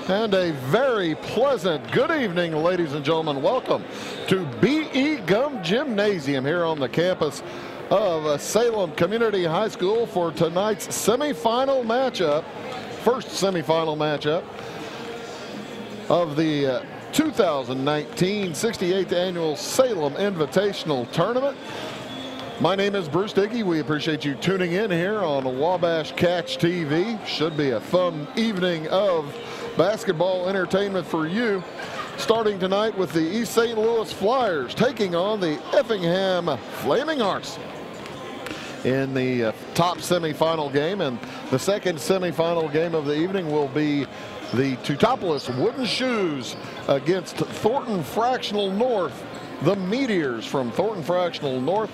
And a very pleasant good evening, ladies and gentlemen. Welcome to B.E. Gum Gymnasium here on the campus of Salem Community High School for tonight's semifinal matchup, first semifinal matchup of the 2019 68th Annual Salem Invitational Tournament. My name is Bruce Dickey. We appreciate you tuning in here on Wabash Catch TV. Should be a fun evening of basketball entertainment for you. Starting tonight with the East St. Louis Flyers taking on the Effingham Flaming Hearts in the top semifinal game. And the second semifinal game of the evening will be the Teutopolis Wooden Shoes against Thornton Fractional North, the Meteors from Thornton Fractional North.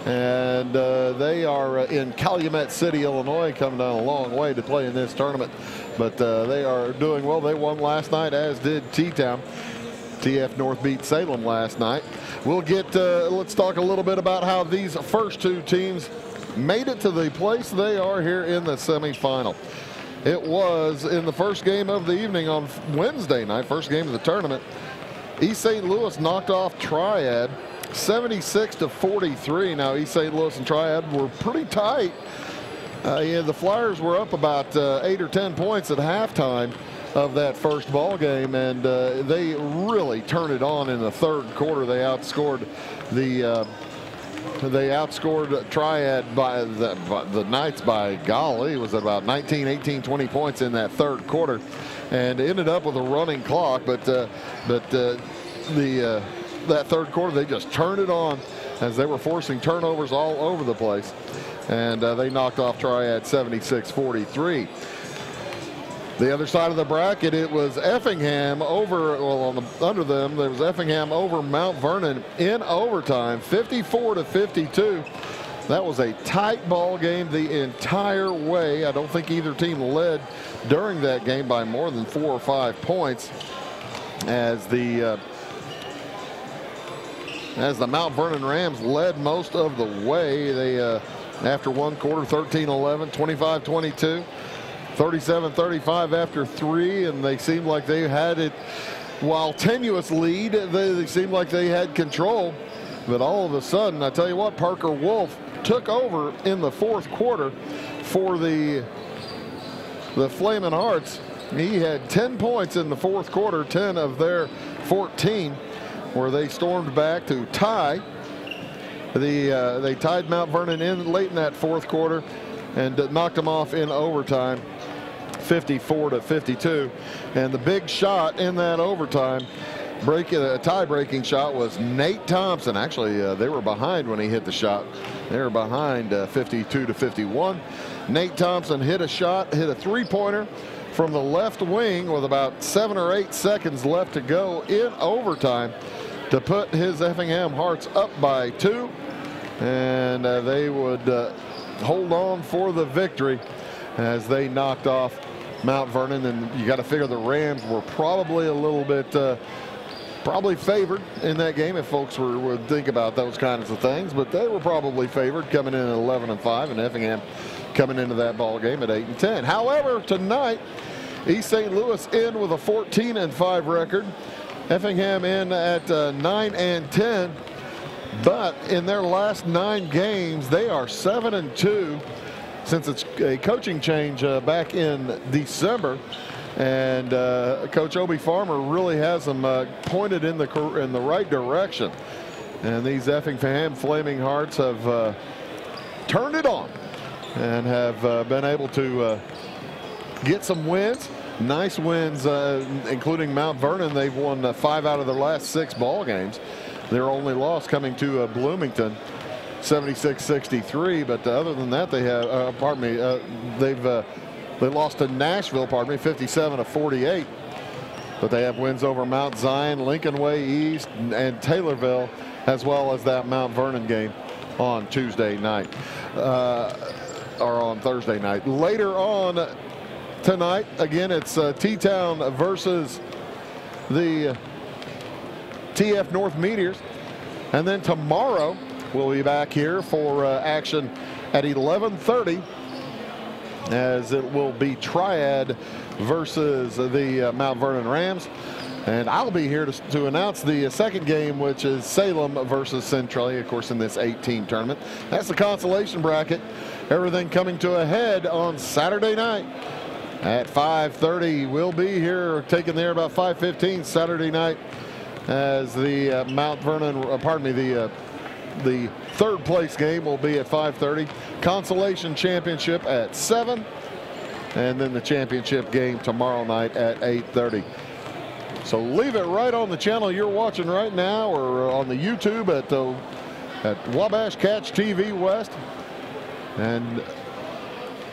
And they are in Calumet City, Illinois, coming down a long way to play in this tournament. But they are doing well. They won last night, as did T-Town. TF North beat Salem last night. We'll get, let's talk a little bit about how these first two teams made it to the place they are here in the semifinal. It was in the first game of the evening on Wednesday night, first game of the tournament. East St. Louis knocked off Triad 76-43. Now East St. Louis and Triad were pretty tight. The Flyers were up about 8 or 10 points at halftime of that first ball game, and they really turned it on in the third quarter. They outscored Triad by the Knights by golly. It was about 19, 18, 20 points in that third quarter, and ended up with a running clock. But that third quarter, they just turned it on as they were forcing turnovers all over the place. And they knocked off Triad 76-43. The other side of the bracket, it was Effingham over, well, under them, there was Effingham over Mount Vernon in overtime, 54-52. That was a tight ball game the entire way. I don't think either team led during that game by more than 4 or 5 points, as the Mount Vernon Rams led most of the way. They after one quarter, 13-11, 25-22, 37-35 after three, and they seemed like they had it, while tenuous lead, they seemed like they had control. But all of a sudden, I tell you what, Parker Wolf took over in the fourth quarter for the Flamin' Hearts. He had 10 points in the fourth quarter, 10 of their 14, where they stormed back to tie. They tied Mount Vernon in late in that fourth quarter and knocked them off in overtime, 54-52. And the big shot in that overtime, a tie-breaking shot, was Nate Thompson. Actually, they were behind when he hit the shot. They were behind 52-51. Nate Thompson hit a shot, hit a three-pointer from the left wing with about 7 or 8 seconds left to go in overtime to put his Effingham Hearts up by 2, and they would hold on for the victory as they knocked off Mount Vernon. And you got to figure the Rams were probably a little bit probably favored in that game, if folks would think about those kinds of things, but they were probably favored, coming in at 11-5, and Effingham coming into that ball game at 8-10. However, tonight East St. Louis in with a 14-5 record. Effingham in at 9-10, but in their last 9 games, they are 7-2 since it's a coaching change back in December. And Coach Obie Farmer really has them pointed in the right direction. And these Effingham Flaming Hearts have turned it on and have been able to get some wins. Nice wins, including Mount Vernon. They've won 5 out of their last 6 ball games. Their only loss coming to Bloomington, 76-63. But other than that, they have, they lost to Nashville, 57-48. But they have wins over Mount Zion, Lincoln Way East, and Taylorville, as well as that Mount Vernon game on Tuesday night, or on Thursday night. Later on tonight, again, it's T-Town versus the TF North Meteors. And then tomorrow we'll be back here for action at 11:30 as it will be Triad versus the Mount Vernon Rams. And I'll be here to announce the second game, which is Salem versus Centralia, of course, in this 8-team tournament. That's the consolation bracket. Everything coming to a head on Saturday night at 5:30. We'll be here taking the air about 5:15 Saturday night as the Mount Vernon, the third place game will be at 5:30. Consolation championship at 7. And then the championship game tomorrow night at 8:30. So leave it right on the channel you're watching right now, or on the YouTube at Wabash Catch TV West, and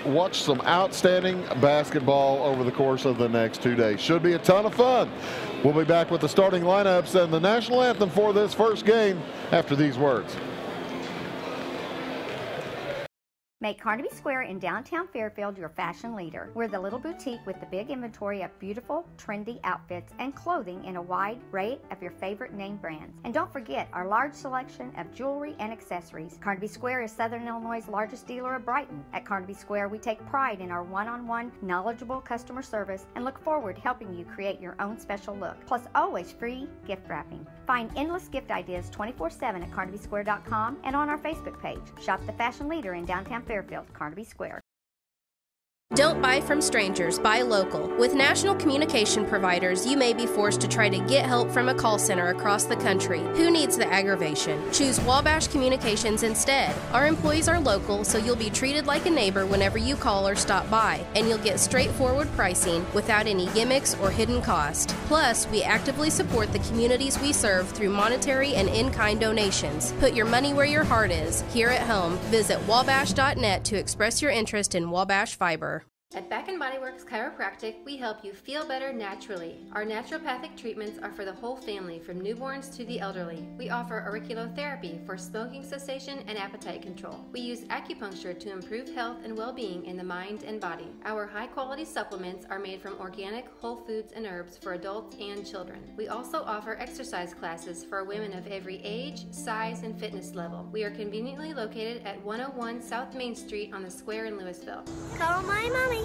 watch some outstanding basketball over the course of the next 2 days. Should be a ton of fun. We'll be back with the starting lineups and the national anthem for this first game after these words. Make Carnaby Square in downtown Fairfield your fashion leader. We're the little boutique with the big inventory of beautiful, trendy outfits and clothing in a wide array of your favorite name brands. And don't forget our large selection of jewelry and accessories. Carnaby Square is Southern Illinois' largest dealer of Brighton. At Carnaby Square, we take pride in our one-on-one, knowledgeable customer service and look forward to helping you create your own special look. Plus, always free gift wrapping. Find endless gift ideas 24/7 at CarnabySquare.com and on our Facebook page. Shop the fashion leader in downtown Fairfield, Carnaby Square. Don't buy from strangers, buy local. With national communication providers, you may be forced to try to get help from a call center across the country. Who needs the aggravation? Choose Wabash Communications instead. Our employees are local, so you'll be treated like a neighbor whenever you call or stop by, and you'll get straightforward pricing without any gimmicks or hidden cost. Plus, we actively support the communities we serve through monetary and in-kind donations. Put your money where your heart is. Here at home, visit wabash.net to express your interest in Wabash Fiber. At Back & Body Works Chiropractic, we help you feel better naturally. Our naturopathic treatments are for the whole family, from newborns to the elderly. We offer auriculotherapy for smoking cessation and appetite control. We use acupuncture to improve health and well-being in the mind and body. Our high-quality supplements are made from organic, whole foods and herbs for adults and children. We also offer exercise classes for women of every age, size, and fitness level. We are conveniently located at 101 South Main Street on the square in Louisville. Call my mommy.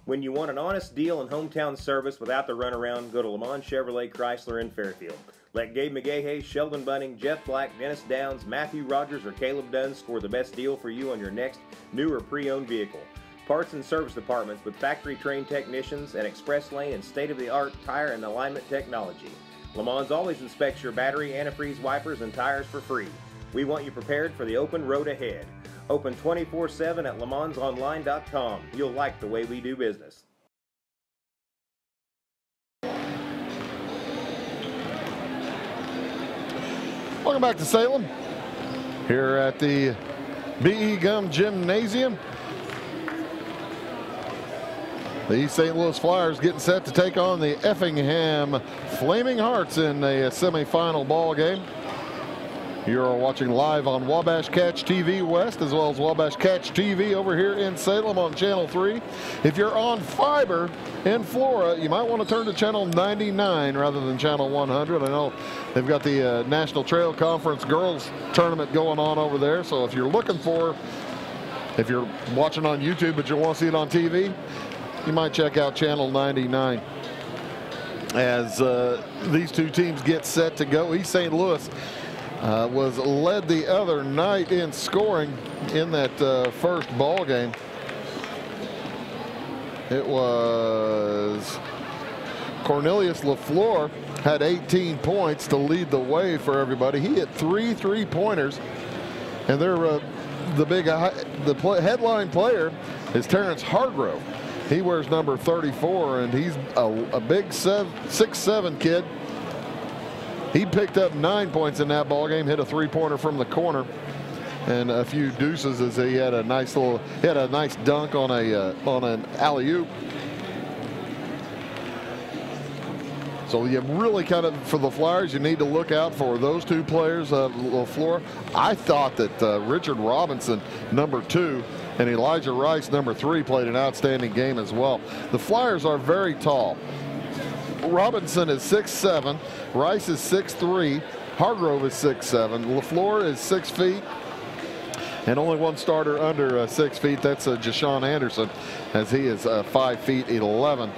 When you want an honest deal and hometown service without the runaround, go to Lamont Chevrolet Chrysler in Fairfield. Let Gabe McGahey, Sheldon Bunning, Jeff Black, Dennis Downs, Matthew Rogers, or Caleb Dunn score the best deal for you on your next new or pre-owned vehicle. Parts and service departments with factory-trained technicians and express lane and state-of-the-art tire and alignment technology. Lamont always inspects your battery, antifreeze, wipers, and tires for free. We want you prepared for the open road ahead. Open 24/7 at LeMansOnline.com. You'll like the way we do business. Welcome back to Salem here at the B.E. Gum Gymnasium. The East St. Louis Flyers getting set to take on the Effingham Flaming Hearts in a semifinal ball game. You're watching live on Wabash Catch TV West, as well as Wabash Catch TV over here in Salem on Channel 3. If you're on fiber in Flora, you might want to turn to Channel 99 rather than Channel 100. I know they've got the National Trail Conference Girls Tournament going on over there. So if you're watching on YouTube but you want to see it on TV, you might check out Channel 99. As these two teams get set to go, East St. Louis was led the other night in scoring in that first ball game. It was Cornelius LaFleur had 18 points to lead the way for everybody. He hit 3 3-pointers, and they're the headline player is Terrence Hargrove. He wears number 34, and he's a big 6'7" kid. He picked up 9 points in that ball game, hit a 3-pointer from the corner, and a few deuces as he had a nice dunk on an alley-oop. So you really kind of, for the Flyers, you need to look out for those two players, LaFleur. I thought that Richard Robinson, number 2, and Elijah Rice, number 3, played an outstanding game as well. The Flyers are very tall. Robinson is 6'7", Rice is 6'3", Hargrove is 6'7", LaFleur is 6 feet. And only one starter under 6 feet. That's Jashawn Anderson, as he is 5 feet 11.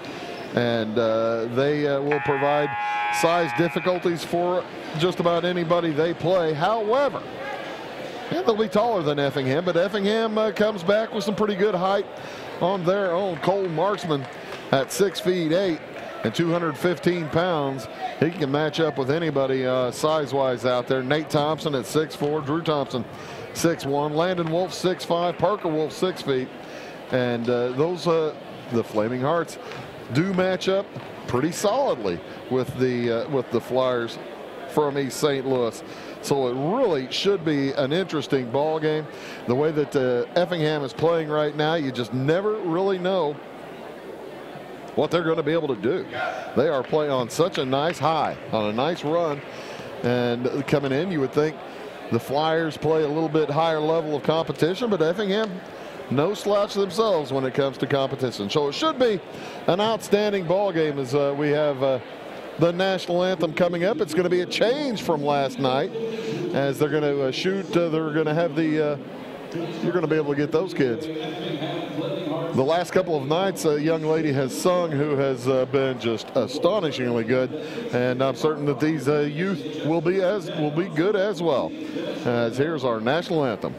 And they will provide size difficulties for just about anybody they play. However, and they'll be taller than Effingham, but Effingham comes back with some pretty good height on their own. Cole Marksman at 6 feet 8 and 215 pounds. He can match up with anybody size-wise out there. Nate Thompson at 6'4", Drew Thompson 6'1", Landon Wolf 6'5", Parker Wolf 6 feet. And those, the Flaming Hearts, do match up pretty solidly with the Flyers from East St. Louis. So it really should be an interesting ball game. The way that Effingham is playing right now, you just never really know what they're going to be able to do. They are playing on such a nice high, on a nice run, and coming in, you would think the Flyers play a little bit higher level of competition, but Effingham, no slouch themselves when it comes to competition. So it should be an outstanding ball game as we have the national anthem coming up. It's going to be a change from last night, as they're going to shoot. They're going to have the. You're going to be able to get those kids. The last couple of nights, a young lady has sung who has been just astonishingly good, and I'm certain that these youth will be good as well. As here's our national anthem.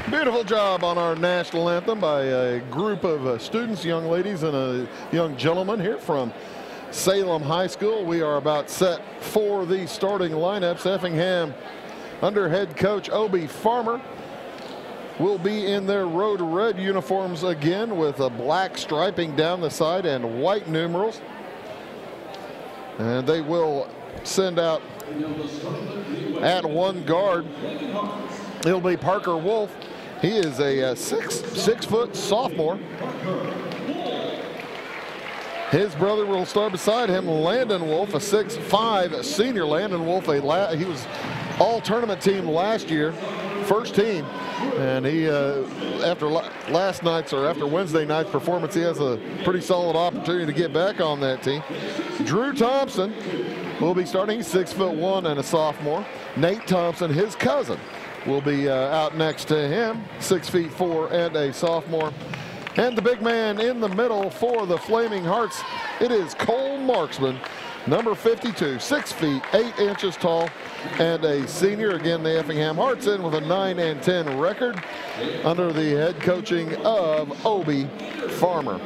Beautiful job on our national anthem by a group of students, young ladies, and a young gentleman here from Salem High School. We are about set for the starting lineups. Effingham under head coach Obi Farmer will be in their road red uniforms again, with a black striping down the side and white numerals. And they will send out at one guard. It'll be Parker Wolf. He is a six-foot sophomore. His brother will start beside him, Landon Wolf, a 6'5" senior. Landon Wolf, he was all-tournament team last year, first team. And he, after Wednesday night's performance, he has a pretty solid opportunity to get back on that team. Drew Thompson will be starting, 6'1" and a sophomore. Nate Thompson, his cousin, will be out next to him, 6'4" and a sophomore. And the big man in the middle for the Flaming Hearts, it is Cole Marksman, number 52, 6'8" tall, and a senior. Again, the Effingham Hearts in with a 9-10 record under the head coaching of Obi Farmer.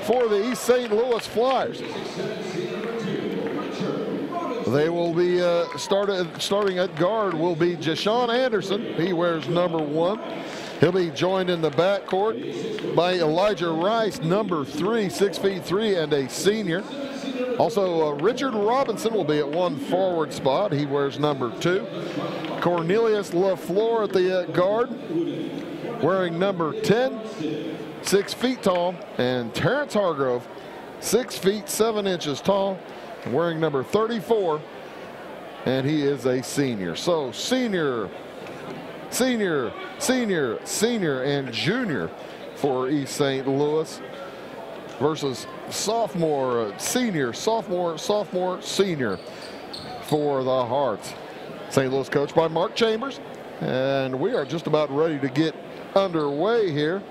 For the East St. Louis Flyers, they will be starting at guard will be Jashawn Anderson. He wears number 1. He'll be joined in the backcourt by Elijah Rice, number 3, 6'3" and a senior. Also, Richard Robinson will be at one forward spot. He wears number 2. Cornelius LaFleur at the guard, wearing number 10. 6 feet tall, and Terrence Hargrove, 6 feet 7 inches tall, wearing number 34, and he is a senior. So senior, and junior for East St. Louis versus sophomore, senior, senior for the Hearts. St. Louis coached by Mark Chambers, and we are just about ready to get underway here.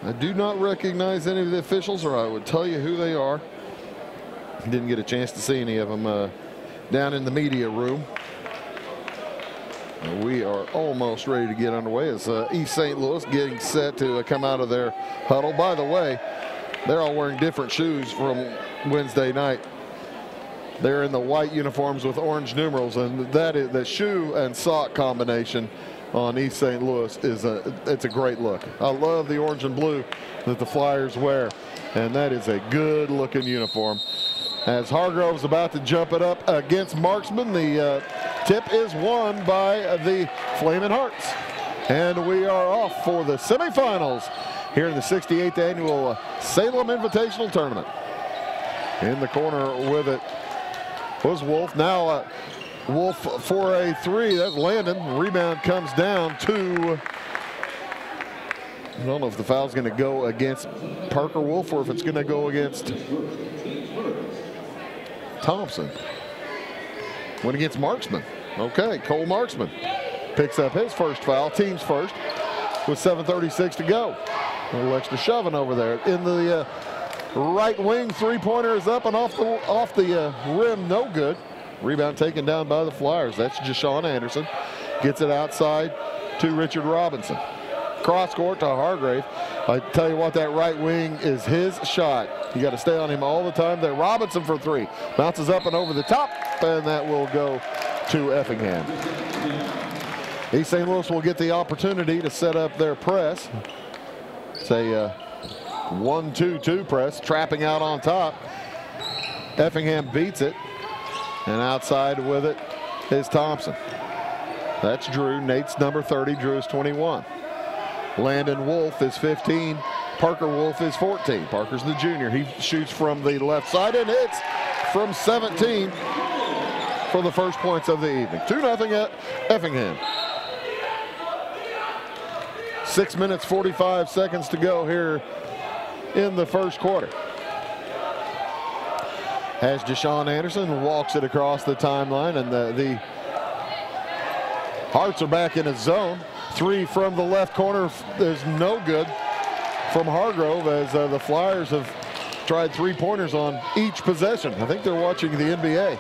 I do not recognize any of the officials, or I would tell you who they are. Didn't get a chance to see any of them down in the media room. We are almost ready to get underway as East St. Louis getting set to come out of their huddle. By the way, they're all wearing different shoes from Wednesday night. They're in the white uniforms with orange numerals, and that is the shoe and sock combination on East St. Louis it's a great look. I love the orange and blue that the Flyers wear, and that is a good looking uniform. As Hargrove's about to jump it up against Marksman, the tip is won by the Flamin' Hearts. And we are off for the semifinals here in the 68th annual Salem Invitational Tournament. In the corner with it was Wolf. Now Wolf for a 3. That's Landon. Rebound comes down to, I don't know if the foul's going to go against Parker Wolf or if it's going to go against Thompson. Went against Marksman. Okay, Cole Marksman picks up his first foul, team's first, with 7:36 to go. A little extra shoving over there. In the right wing, three-pointer is up and off the rim, no good. Rebound taken down by the Flyers. That's Jashawn Anderson. Gets it outside to Richard Robinson. Cross court to Hargrave. I tell you what, that right wing is his shot. You got to stay on him all the time there. Robinson for 3. Bounces up and over the top, and that will go to Effingham. East St. Louis will get the opportunity to set up their press. It's a 1-2-2 press, trapping out on top. Effingham beats it, and outside with it is Thompson. That's Drew. Nate's number 30. Drew is 21. Landon Wolf is 15. Parker Wolf is 14. Parker's the junior. He shoots from the left side and hits from 17 for the first points of the evening. 2-0 at Effingham. 6 minutes, 45 seconds to go here in the first quarter. As Jashawn Anderson walks it across the timeline, and the Hearts are back in a zone. 3 from the left corner is no good from Hargrove, as the Flyers have tried 3-pointers on each possession. I think they're watching the NBA,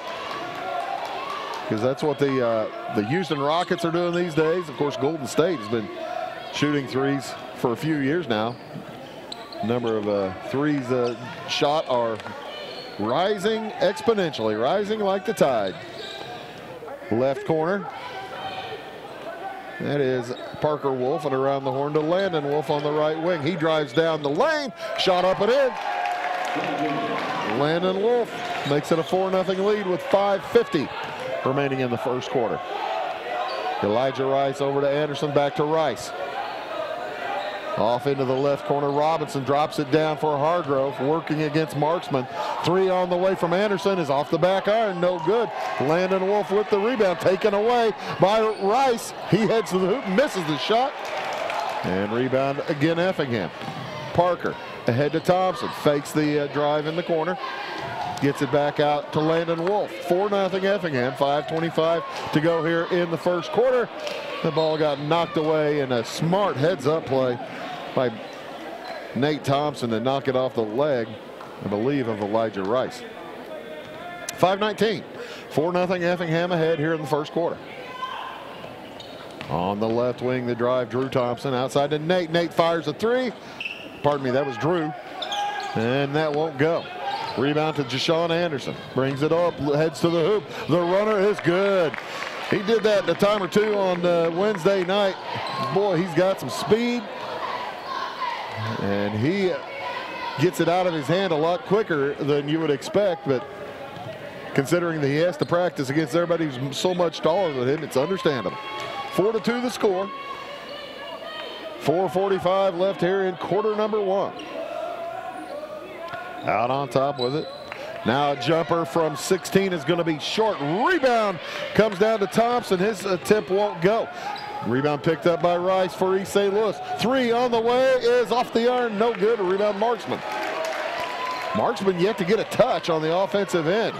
because that's what the Houston Rockets are doing these days. Of course, Golden State has been shooting threes for a few years now. Number of threes shot are rising exponentially, rising like the tide. Left corner. That is Parker Wolf, and around the horn to Landon Wolf on the right wing. He drives down the lane, shot up and in. Landon Wolf makes it a 4-0 lead with 5:50 remaining in the first quarter. Elijah Rice over to Anderson, back to Rice. Off into the left corner, Robinson drops it down for Hargrove, working against Marksman. 3 on the way from Anderson is off the back iron, no good. Landon Wolf with the rebound, taken away by Rice. He heads to the hoop, misses the shot, and rebound again Effingham. Parker ahead to Thompson, fakes the drive in the corner, gets it back out to Landon Wolf. 4-0 Effingham, 5:25 to go here in the first quarter. The ball got knocked away in a smart heads-up play by Nate Thompson to knock it off the leg, I believe, of Elijah Rice. 5:19, 4-0 Effingham ahead here in the first quarter. On the left wing, the drive, Drew Thompson outside to Nate. Nate fires a 3. Pardon me, that was Drew, and that won't go. Rebound to Jashawn Anderson, brings it up, heads to the hoop. The runner is good. He did that a time or two on Wednesday night. Boy, he's got some speed, and he gets it out of his hand a lot quicker than you would expect, but considering that he has to practice against everybody who's so much taller than him, it's understandable. 4-2 the score. 4:45 left here in quarter number 1. Out on top with it. Now a jumper from 16 is going to be short. Rebound comes down to Thompson. His attempt won't go. Rebound picked up by Rice for East St. Louis. 3 on the way is off the iron. No good. A rebound Marksman. Marksman yet to get a touch on the offensive end.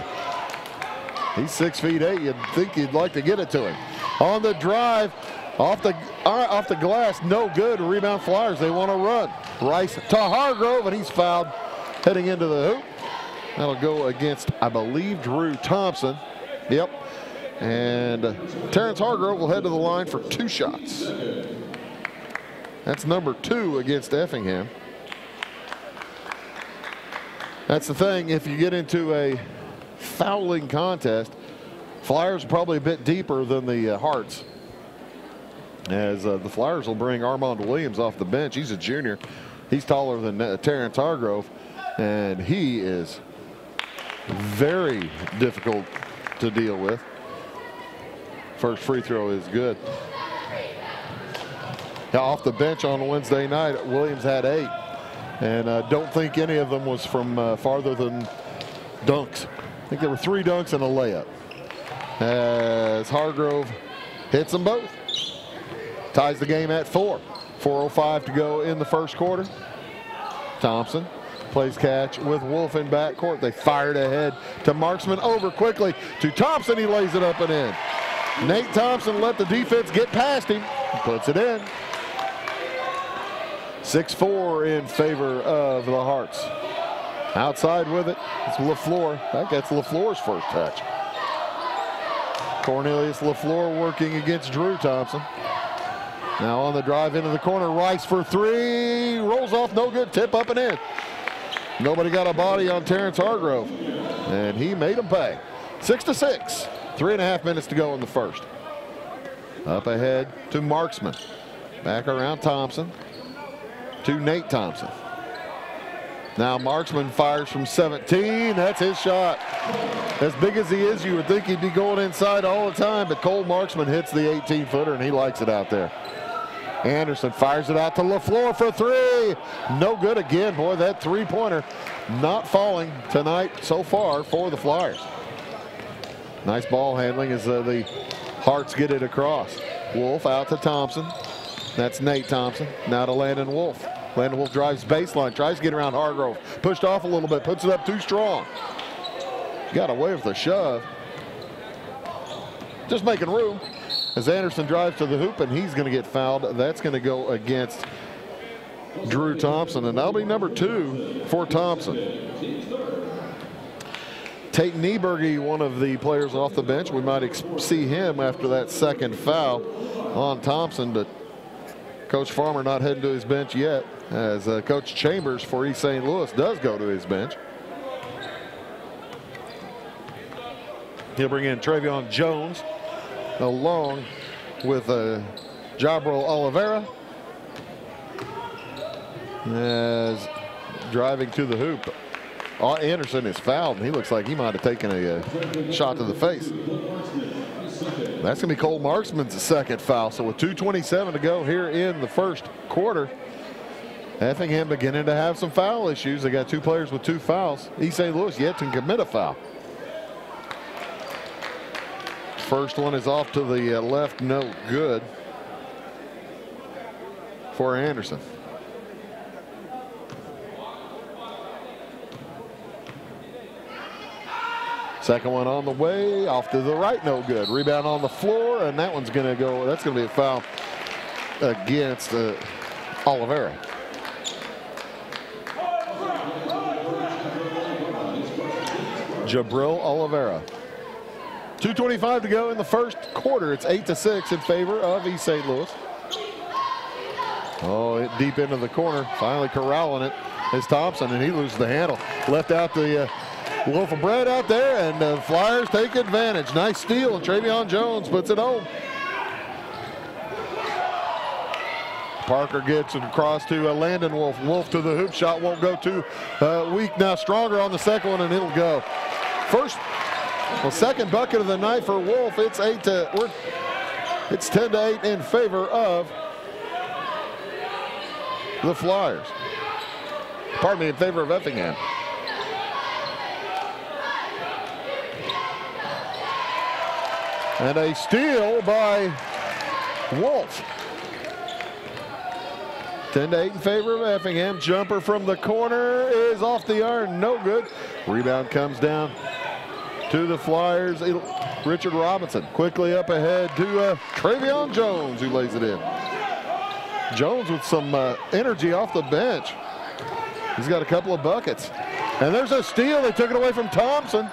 He's 6'8". You'd think you'd like to get it to him. On the drive, off the glass, no good. Rebound Flyers. They want to run. Rice to Hargrove, and he's fouled heading into the hoop. That'll go against, I believe, Drew Thompson. Yep. And Terrence Hargrove will head to the line for 2 shots. That's number 2 against Effingham. That's the thing, if you get into a fouling contest, Flyers are probably a bit deeper than the Hearts. As the Flyers will bring Armand Williams off the bench. He's a junior. He's taller than Terrence Hargrove, and he is very difficult to deal with. First free throw is good. Now, off the bench on Wednesday night, Williams had 8. And don't think any of them was from farther than dunks. I think there were 3 dunks and a layup. As Hargrove hits them both. Ties the game at 4. 4:05 to go in the first quarter. Thompson plays catch with Wolf in backcourt. They fired ahead to Marksman. Over quickly to Thompson. He lays it up and in. Nate Thompson let the defense get past him. Puts it in. 6-4 in favor of the Hearts. Outside with it, it's LaFleur. I think that's LaFleur's first touch. Cornelius LaFleur working against Drew Thompson. Now on the drive into the corner, Rice for 3. Rolls off, no good. Tip up and in. Nobody got a body on Terrence Hargrove, and he made him pay. 6-6. 3.5 minutes to go in the first. Up ahead to Marksman. Back around Thompson. To Nate Thompson. Now Marksman fires from 17. That's his shot. As big as he is, you would think he'd be going inside all the time, but Cole Marksman hits the 18-footer, and he likes it out there. Anderson fires it out to LaFleur for 3. No good again. Boy, that 3-pointer not falling tonight so far for the Flyers. Nice ball handling as the Hearts get it across. Wolf out to Thompson. That's Nate Thompson. Now to Landon Wolf. Landon Wolf drives baseline, tries to get around Hargrove. Pushed off a little bit, puts it up too strong. Got away with the shove. Just making room as Anderson drives to the hoop, and he's going to get fouled. That's going to go against Drew Thompson, and that'll be number 2 for Thompson. Tate Nieberge, one of the players off the bench. We might see him after that second foul on Thompson, but Coach Farmer not heading to his bench yet, as Coach Chambers for East St. Louis does go to his bench. He'll bring in Travion Jones along with Jabril Oliveira. As driving to the hoop, Anderson is fouled, and he looks like he might have taken a shot to the face. That's going to be Cole Marksman's second foul. So with 2:27 to go here in the first quarter, Effingham beginning to have some foul issues. They got 2 players with 2 fouls. East St. Louis yet to commit a foul. First one is off to the left, no good for Anderson. Second one on the way, off to the right, no good. Rebound on the floor, and that one's going to go. That's going to be a foul against Oliveira. Jabril Oliveira. 2:25 to go in the first quarter. It's 8-6 in favor of East St. Louis. Oh, it deep into the corner. Finally corralling it is Thompson, and he loses the handle. Left out the loaf of bread out there, and the Flyers take advantage. Nice steal, and Travion Jones puts it home. Parker gets it across to Landon Wolf. Wolf to the hoop. Shot won't go too weak. Now stronger on the second one, and it'll go. Second bucket of the night for Wolf. It's 10-8 in favor of the Flyers. Pardon me, in favor of Effingham. And a steal by Wolf. 10-8 in favor of Effingham. Jumper from the corner is off the iron, no good. Rebound comes down to the Flyers. Richard Robinson quickly up ahead to Travion Jones, who lays it in. Jones with some energy off the bench. He's got a couple of buckets. And there's a steal. They took it away from Thompson.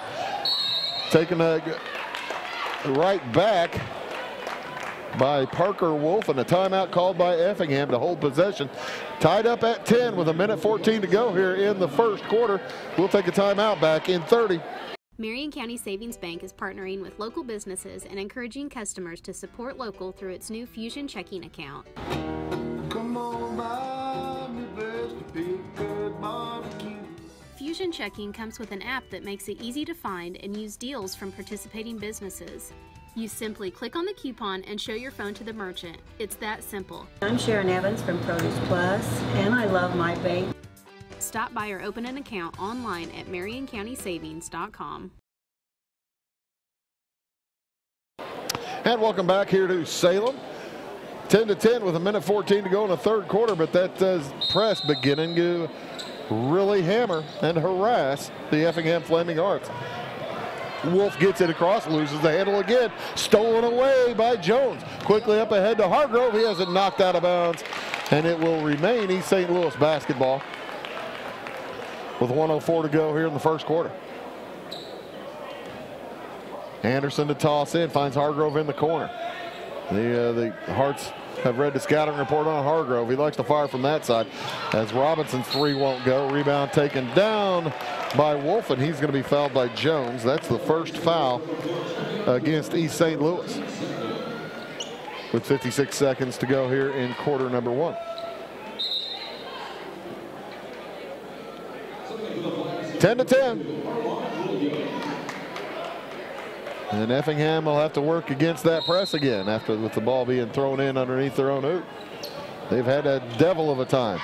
Taken right back by Parker Wolf, and a timeout called by Effingham to hold possession. Tied up at 10 with 1:14 to go here in the first quarter. We'll take a timeout back in 30. Marion County Savings Bank is partnering with local businesses and encouraging customers to support local through its new Fusion checking account. Come on by me, best to pick good barbecue. Fusion checking comes with an app that makes it easy to find and use deals from participating businesses. You simply click on the coupon and show your phone to the merchant. It's that simple. I'm Sharon Evans from Produce Plus, and I love my bank. Stop by or open an account online at MarionCountySavings.com. And welcome back here to Salem. 10-10 with 1:14 to go in the third quarter, but that press beginning to really hammer and harass the Effingham Flaming Hearts. Wolf gets it across, loses the handle again. Stolen away by Jones. Quickly up ahead to Hargrove. He has it knocked out of bounds, and it will remain East St. Louis basketball with 1:04 to go here in the first quarter. Anderson to toss in, finds Hargrove in the corner. The Hearts have read the scouting report on Hargrove. He likes to fire from that side, as Robinson's three won't go. Rebound taken down by Wolf, and he's going to be fouled by Jones. That's the first foul against East St. Louis, with 56 seconds to go here in quarter number one. Ten to 10. And Effingham will have to work against that press again with the ball being thrown in underneath their own hoop. They've had a devil of a time.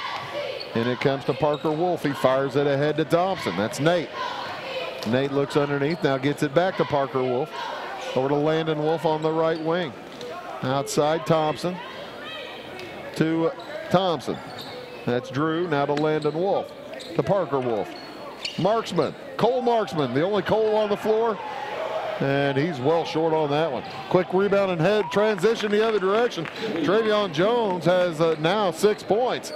And it comes to Parker Wolf. He fires it ahead to Thompson. That's Nate. Nate looks underneath, now gets it back to Parker Wolf. Over to Landon Wolf on the right wing. Outside Thompson to Thompson. That's Drew, now to Landon Wolf. To Parker Wolf. Marksman, Cole Marksman, the only Cole on the floor. And he's well short on that one. Quick rebound and head transition the other direction. Travion Jones has now 6 points.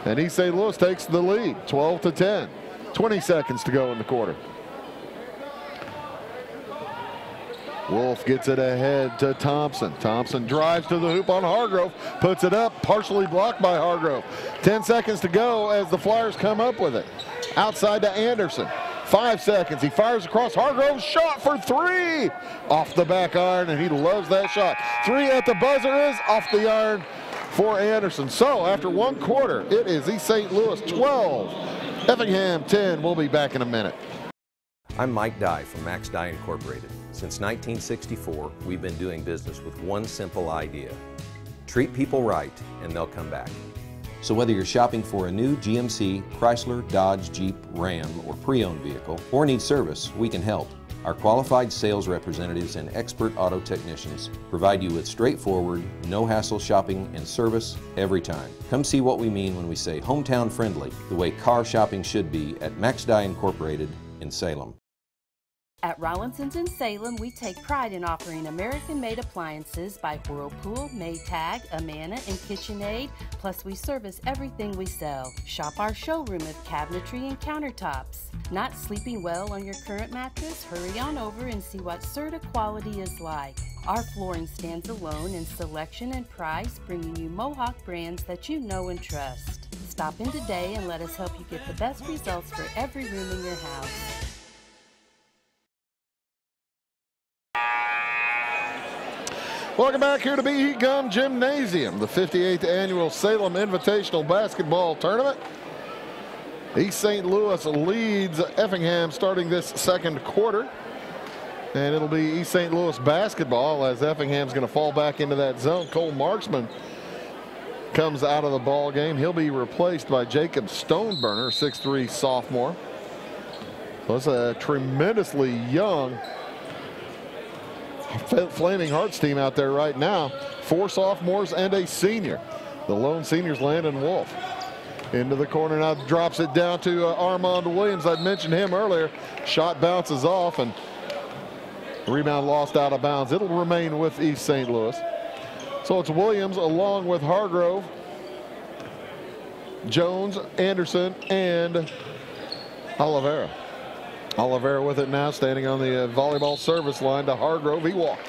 And East St. Louis takes the lead, 12 to 10. 20 seconds to go in the quarter. Wolf gets it ahead to Thompson. Thompson drives to the hoop on Hargrove, puts it up, partially blocked by Hargrove. 10 seconds to go as the Flyers come up with it. Outside to Anderson. 5 seconds. He fires across. Hargrove's shot for three. Off the back iron, and he loves that shot. Three at the buzzer is off the iron for Anderson. So after one quarter, it is East St. Louis 12, Effingham 10. We'll be back in a minute. I'm Mike Dye from Max Dye Incorporated. Since 1964, we've been doing business with one simple idea. Treat people right, and they'll come back. So whether you're shopping for a new GMC, Chrysler, Dodge, Jeep, Ram, or pre-owned vehicle, or need service, we can help. Our qualified sales representatives and expert auto technicians provide you with straightforward, no-hassle shopping and service every time. Come see what we mean when we say hometown friendly, the way car shopping should be at Max Dye Incorporated in Salem. At Rollinson's in Salem, we take pride in offering American-made appliances by Whirlpool, Maytag, Amana, and KitchenAid. Plus, we service everything we sell. Shop our showroom of cabinetry and countertops. Not sleeping well on your current mattress? Hurry on over and see what Serta quality is like. Our flooring stands alone in selection and price, bringing you Mohawk brands that you know and trust. Stop in today and let us help you get the best results for every room in your house. Welcome back here to B.E. Gum Gymnasium, the 58th annual Salem Invitational Basketball Tournament. East St. Louis leads Effingham starting this second quarter. And it'll be East St. Louis basketball as Effingham's going to fall back into that zone. Cole Marksman comes out of the ball game. He'll be replaced by Jacob Stoneburner, 6'3" sophomore. So it's a tremendously young Flaming Hearts team out there right now. 4 sophomores and a senior. The lone senior's Landon Wolf. Into the corner now, drops it down to Armand Williams. I'd mentioned him earlier. Shot bounces off and rebound lost out of bounds. It'll remain with East St. Louis. So it's Williams along with Hargrove, Jones, Anderson, and Oliveira. Oliveira with it now, standing on the volleyball service line to Hargrove. He walked.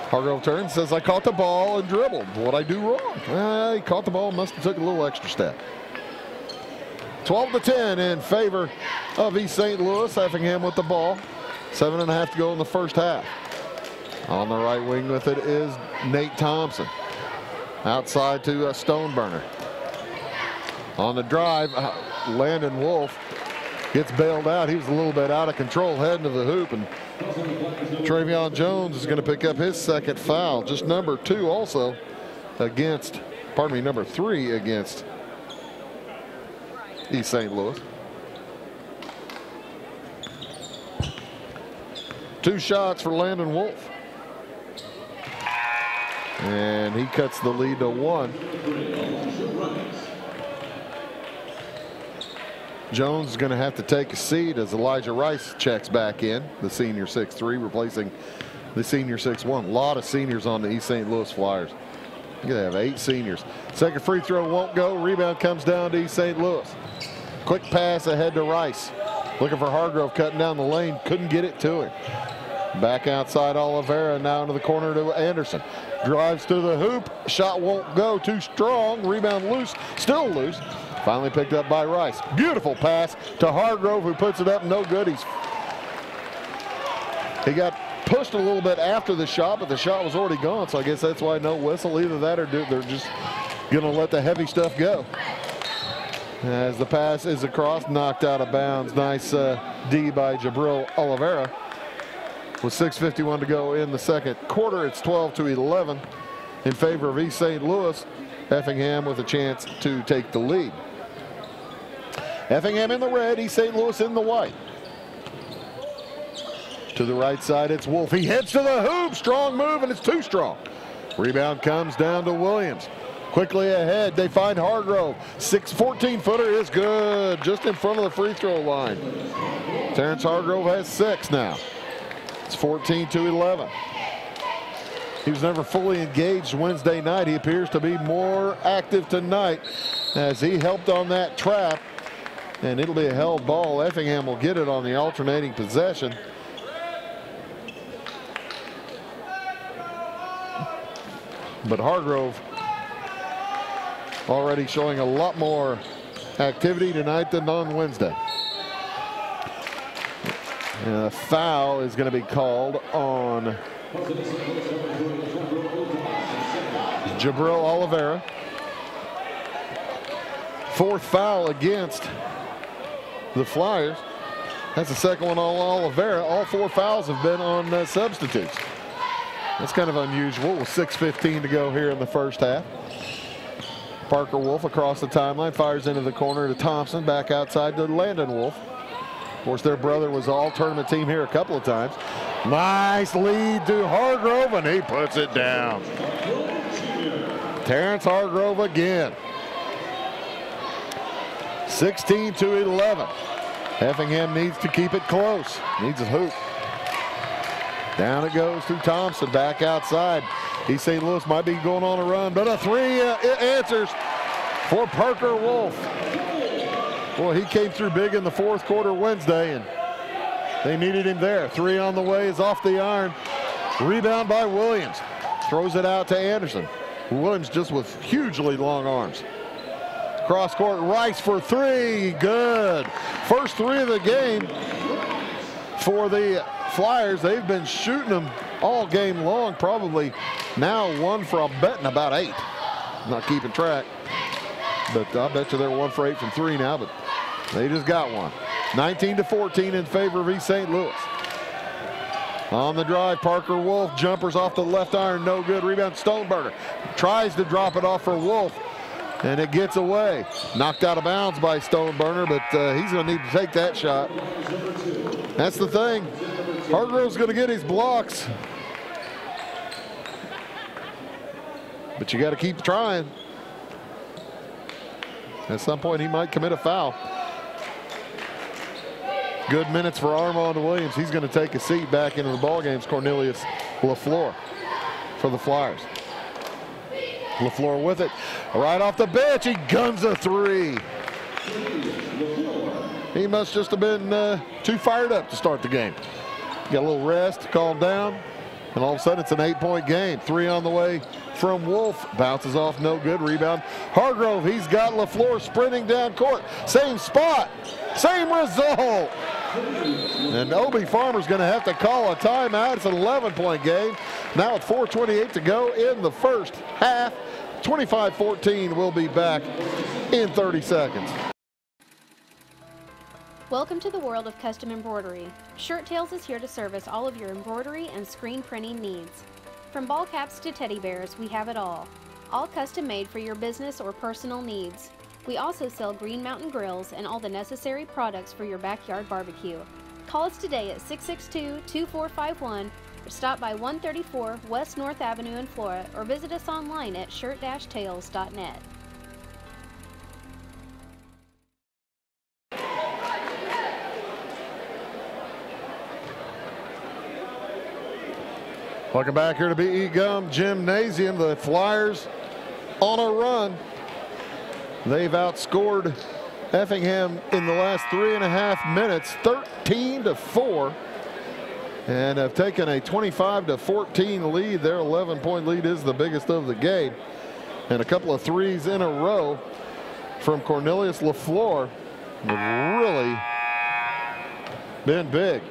Hargrove turns, says, I caught the ball and dribbled. What'd I do wrong? He caught the ball, must have took a little extra step. 12-10 in favor of East St. Louis. Effingham with the ball. 7.5 to go in the first half. On the right wing with it is Nate Thompson. Outside to Stoneburner. On the drive, Landon Wolf gets bailed out. He was a little bit out of control heading to the hoop, and Travion Jones is going to pick up his second foul. Just number 2 also against, pardon me, number 3 against East St. Louis. 2 shots for Landon Wolf. And he cuts the lead to 1. Jones is going to have to take a seat as Elijah Rice checks back in, the senior 6'3", replacing the senior 6'1". A lot of seniors on the East St. Louis Flyers. They have 8 seniors. Second free throw won't go. Rebound comes down to East St. Louis. Quick pass ahead to Rice. Looking for Hargrove, cutting down the lane. Couldn't get it to him. Back outside Oliveira, now into the corner to Anderson. Drives to the hoop. Shot won't go. Too strong. Rebound loose. Still loose. Finally picked up by Rice. Beautiful pass to Hargrove, who puts it up. No good. He got pushed a little bit after the shot, but the shot was already gone. So I guess that's why no whistle. Either that or they're just going to let the heavy stuff go. As the pass is across, knocked out of bounds. Nice D by Jabril Oliveira. With 6:51 to go in the second quarter, it's 12-11 in favor of East St. Louis. Effingham with a chance to take the lead. Effingham in the red, East St. Louis in the white. To the right side, it's Wolf. He heads to the hoop. Strong move, and it's too strong. Rebound comes down to Williams. Quickly ahead, they find Hargrove. 14-footer is good, just in front of the free throw line. Terrence Hargrove has 6 now. It's 14-11. He was never fully engaged Wednesday night. He appears to be more active tonight as he helped on that trap. And it'll be a held ball. Effingham will get it on the alternating possession. But Hargrove already showing a lot more activity tonight than on Wednesday. And a foul is going to be called on Jabril Oliveira. 4th foul against the Flyers. That's the second one on Oliveira. All 4 fouls have been on substitutes. That's kind of unusual with 6:15 to go here in the first half. Parker Wolf across the timeline, fires into the corner to Thompson, back outside to Landon Wolf. Of course, their brother was all-tournament team here a couple of times. Nice lead to Hargrove, and he puts it down. Terrence Hargrove again. 16-11. Effingham needs to keep it close. Needs a hoop. Down it goes to Thompson, back outside. East St. Louis might be going on a run, but a 3 answers for Parker Wolf. Well, he came through big in the 4th quarter Wednesday, and they needed him there. 3 on the way is off the iron. Rebound by Williams. Throws it out to Anderson. Williams just with hugely long arms. Cross court, Rice for 3. Good. First 3 of the game for the Flyers. They've been shooting them all game long. Probably now one for, I'm betting, about 8. Not keeping track. But I bet you they're 1 for 8 from 3 now, but they just got one. 19-14 in favor of East St. Louis. On the drive, Parker Wolf jumpers off the left iron, no good. Rebound, Stoneburner tries to drop it off for Wolf, and it gets away. Knocked out of bounds by Stoneburner, but he's going to need to take that shot. That's the thing. Hargrove's going to get his blocks, but you got to keep trying. At some point, he might commit a foul. Good minutes for Armand Williams. He's going to take a seat back into the ballgames. Cornelius LaFleur for the Flyers. LaFleur with it. Right off the bench, he guns a three. He must just have been too fired up to start the game. Got a little rest, calm down, and all of a sudden it's an 8-point game. Three on the way from Wolf. Bounces off, no good. Rebound. Hargrove, he's got LaFleur sprinting down court. Same spot, same result. And Obie Farmer's going to have to call a timeout. It's an 11-point game. Now with 4:28 to go in the first half. 25-14. We'll be back in 30 seconds. Welcome to the world of custom embroidery. Shirt Tales is here to service all of your embroidery and screen printing needs. From ball caps to teddy bears, we have it all. All custom made for your business or personal needs. We also sell Green Mountain grills and all the necessary products for your backyard barbecue. Call us today at 662-2451 or stop by 134 West North Avenue in Flora or visit us online at shirt-tales.net. Welcome back here to B.E. Gum Gymnasium. The Flyers on a run. They've outscored Effingham in the last 3.5 minutes, 13-4, and have taken a 25-14 lead. Their 11-point lead is the biggest of the game, and a couple of threes in a row from Cornelius LaFleur have really been big.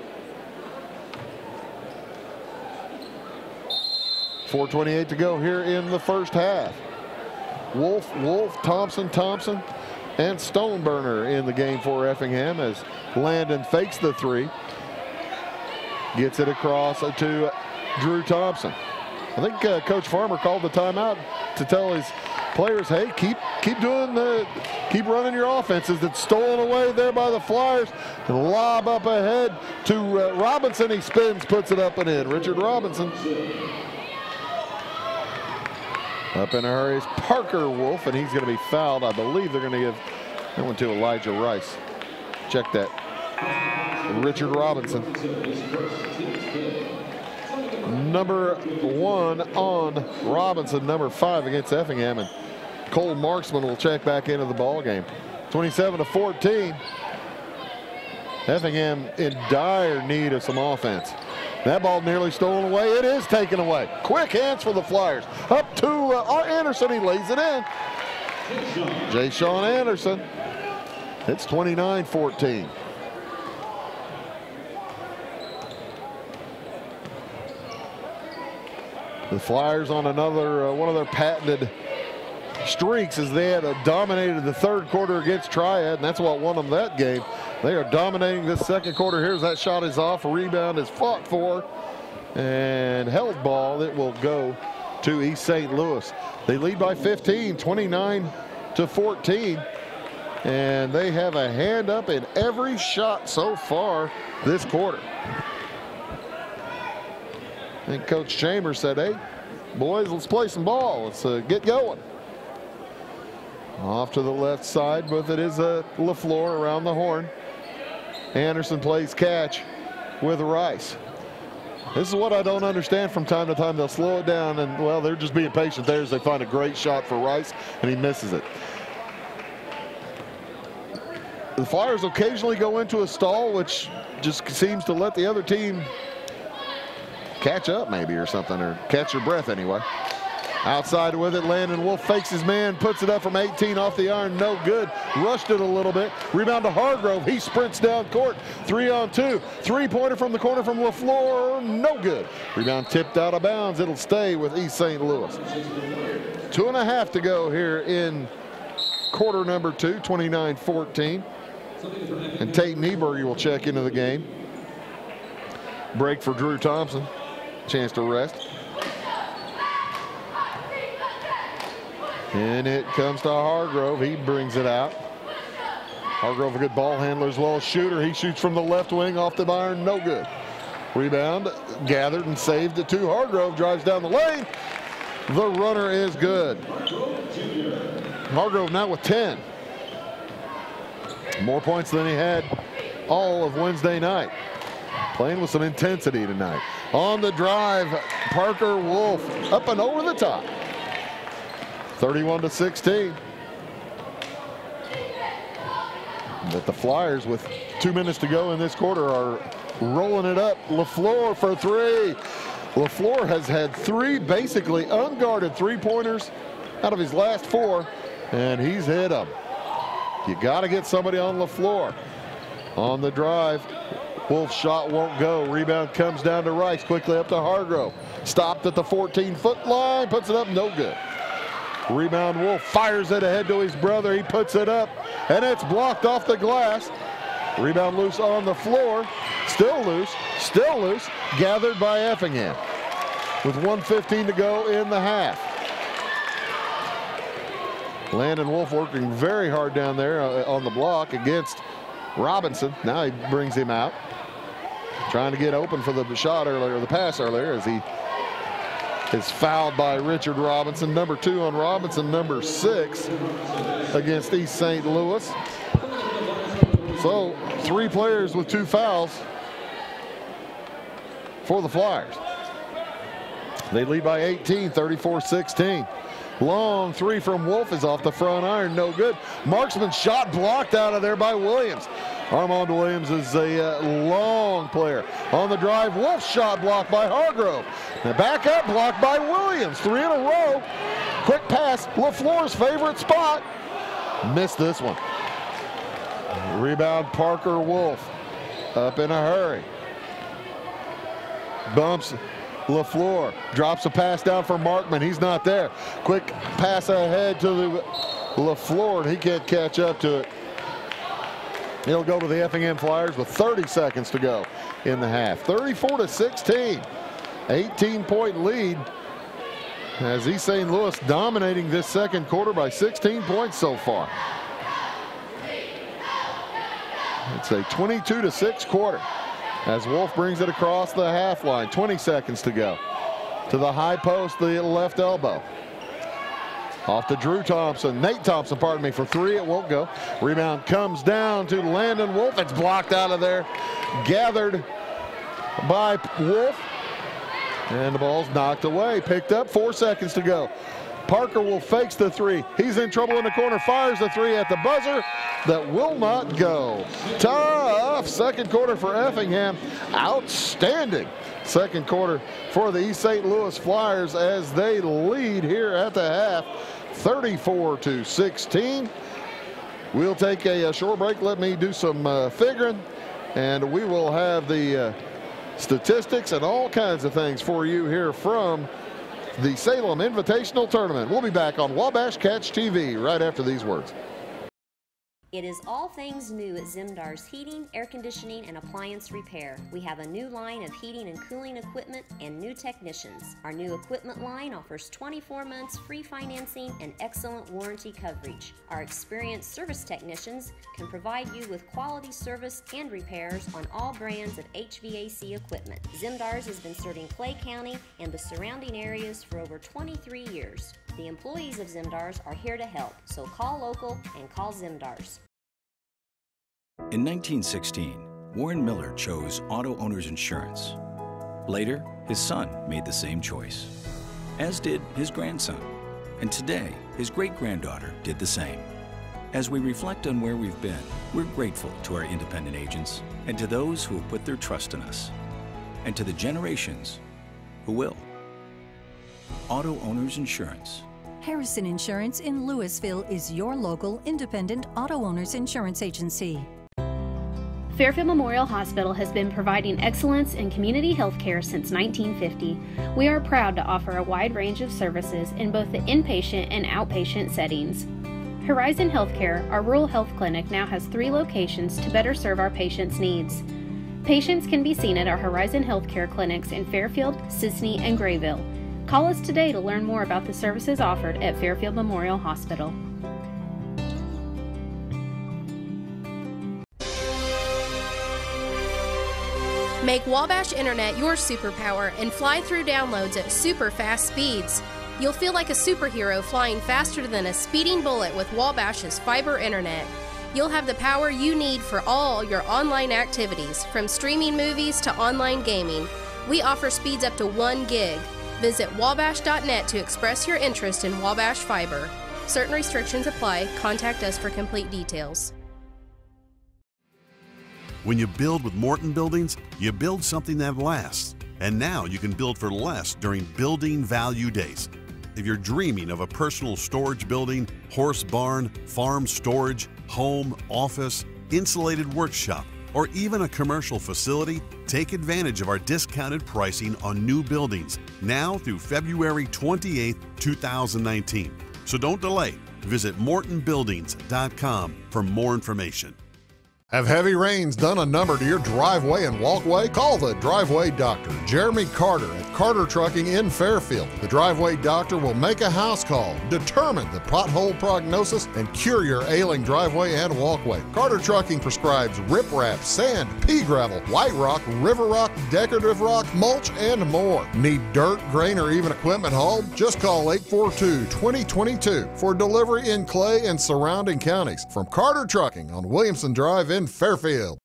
4:28 to go here in the first half. Wolf, Thompson, and Stoneburner in the game for Effingham as Landon fakes the three. Gets it across to Drew Thompson. I think Coach Farmer called the timeout to tell his players, hey, keep running your offenses. It's stolen away there by the Flyers. And lob up ahead to Robinson. He spins, puts it up and in. Richard Robinson. Up in a hurry is Parker Wolf, and he's going to be fouled. I believe they're going to give that one to Elijah Rice. Check that. Richard Robinson. Number 1 on Robinson, number 5 against Effingham, and Cole Marksman will check back into the ball game. 27-14. Effingham in dire need of some offense. That ball nearly stolen away. It is taken away. Quick hands for the Flyers. Up to Anderson. He lays it in. Jay Sean Anderson. It's 29-14. The Flyers on another one of their patented streaks as they had dominated the third quarter against Triad, and that's what won them that game. They are dominating this second quarter. Here's that shot is off. A rebound is fought for and held ball. It will go to East St. Louis. They lead by 15, 29-14. And they have a hand up in every shot so far this quarter. I think Coach Chambers said, hey, boys, let's play some ball. Let's get going. Off to the left side, but it is LaFleur around the horn. Anderson plays catch with Rice. This is what I don't understand from time to time. They'll slow it down, and, well, they're just being patient there as they find a great shot for Rice, and he misses it. The Flyers occasionally go into a stall, which just seems to let the other team catch up maybe or something, or catch your breath anyway. Outside with it, Landon Wolf fakes his man, puts it up from 18 off the iron, no good. Rushed it a little bit. Rebound to Hargrove. He sprints down court. 3-on-2. Three-pointer from the corner from LaFleur, no good. Rebound tipped out of bounds. It'll stay with East St. Louis. 2.5 to go here in quarter number 2, 29-14. And Tate Nieberger will check into the game. break for Drew Thompson. Chance to rest. And it comes to Hargrove. He brings it out. Hargrove, a good ball handler as well as shooter. He shoots from the left wing off the iron. No good. Rebound gathered and saved it to Hargrove. Drives down the lane. The runner is good. Hargrove now with 10. More points than he had all of Wednesday night. Playing with some intensity tonight. On the drive, Parker Wolf up and over the top. 31-16. But the Flyers, with 2 minutes to go in this quarter, are rolling it up. LaFleur for three. LaFleur has had 3 basically unguarded three-pointers out of his last 4, and he's hit them. You got to get somebody on LaFleur. On the drive, Wolf's shot won't go. Rebound comes down to Rice, quickly up to Hargrove. Stopped at the 14-foot line, puts it up, no good. Rebound, Wolf fires it ahead to his brother. He puts it up, and it's blocked off the glass. Rebound loose on the floor. Still loose, gathered by Effingham. With 1:15 to go in the half. Landon Wolf working very hard down there on the block against Robinson. Now he brings him out. Trying to get open for the shot earlier, the pass earlier, as he is fouled by Richard Robinson. Number 2 on Robinson, number 6 against East St. Louis. So 3 players with 2 fouls for the Flyers. They lead by 18, 34-16. Long 3 from Wolf is off the front iron, no good. Marksman's shot blocked out of there by Williams. Armand Williams is a long player. On the drive, Wolf's shot blocked by Hargrove. Now back up, blocked by Williams. 3 in a row. Quick pass, LaFleur's favorite spot. Missed this one. Rebound, Parker Wolf. Up in a hurry. Bumps LaFleur. Drops a pass down for Markman. He's not there. Quick pass ahead to LaFleur, and he can't catch up to it. He'll go to the Effingham Flyers with 30 seconds to go in the half. 34-16. 18-point lead as East St. Louis dominating this second quarter by 16 points so far. It's a 22-6 quarter as Wolf brings it across the half line. 20 seconds to go. To the high post, the left elbow. Off to Drew Thompson, Nate Thompson, pardon me, for 3. It won't go. Rebound comes down to Landon Wolf. It's blocked out of there. Gathered by Wolf. And the ball's knocked away. Picked up, 4 seconds to go. Parker Wolf fakes the 3. He's in trouble in the corner, fires the 3 at the buzzer. That will not go. Tough second quarter for Effingham. Outstanding second quarter for the East St. Louis Flyers as they lead here at the half, 34-16. We'll take a short break. Let me do some figuring, and we will have the statistics and all kinds of things for you here from the Salem Invitational Tournament. We'll be back on Wabash Catch TV right after these words. It is all things new at Zimdar's Heating, Air Conditioning, and Appliance Repair. We have a new line of heating and cooling equipment and new technicians. Our new equipment line offers 24 months free financing and excellent warranty coverage. Our experienced service technicians can provide you with quality service and repairs on all brands of HVAC equipment. Zimdar's has been serving Clay County and the surrounding areas for over 23 years. The employees of Zimdar's are here to help, so call local and call Zimdar's. In 1916, Warren Miller chose Auto Owners Insurance. Later, his son made the same choice, as did his grandson. And today, his great-granddaughter did the same. As we reflect on where we've been, we're grateful to our independent agents and to those who have put their trust in us, and to the generations who will. Auto Owners Insurance. Harrison Insurance in Louisville is your local independent auto owners insurance agency. Fairfield Memorial Hospital has been providing excellence in community health care since 1950. We are proud to offer a wide range of services in both the inpatient and outpatient settings. Horizon Healthcare, our rural health clinic, now has 3 locations to better serve our patients' needs. Patients can be seen at our Horizon Healthcare clinics in Fairfield, Sisney, and Grayville. Call us today to learn more about the services offered at Fairfield Memorial Hospital. Make Wabash Internet your superpower and fly through downloads at super fast speeds. You'll feel like a superhero flying faster than a speeding bullet with Wabash's fiber internet. You'll have the power you need for all your online activities, from streaming movies to online gaming. We offer speeds up to 1 gig. Visit wabash.net to express your interest in Wabash Fiber. Certain restrictions apply. Contact us for complete details. When you build with Morton Buildings, you build something that lasts. And now you can build for less during Building Value Days. If you're dreaming of a personal storage building, horse barn, farm storage, home, office, insulated workshop, or even a commercial facility, take advantage of our discounted pricing on new buildings now through February 28, 2019. So don't delay. Visit mortonbuildings.com for more information. Have heavy rains done a number to your driveway and walkway? Call the Driveway Doctor, Jeremy Carter at Carter Trucking in Fairfield. The Driveway Doctor will make a house call, determine the pothole prognosis, and cure your ailing driveway and walkway. Carter Trucking prescribes riprap, sand, pea gravel, white rock, river rock, decorative rock, mulch, and more. Need dirt, grain, or even equipment hauled? Just call 842-2022 for delivery in Clay and surrounding counties. From Carter Trucking on Williamson Drive in Fairfield.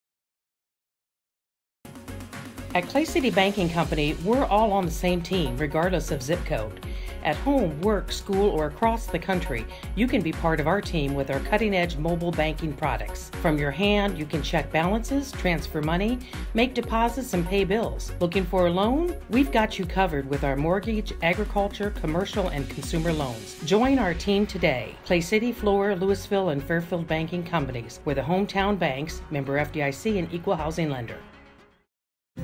At Clay City Banking Company, we're all on the same team, regardless of zip code. At home, work, school, or across the country, you can be part of our team with our cutting-edge mobile banking products. From your hand, you can check balances, transfer money, make deposits, and pay bills. Looking for a loan? We've got you covered with our mortgage, agriculture, commercial, and consumer loans. Join our team today. Clay City, Flora, Louisville, and Fairfield Banking Companies. We're the hometown banks, member FDIC, and equal housing lender.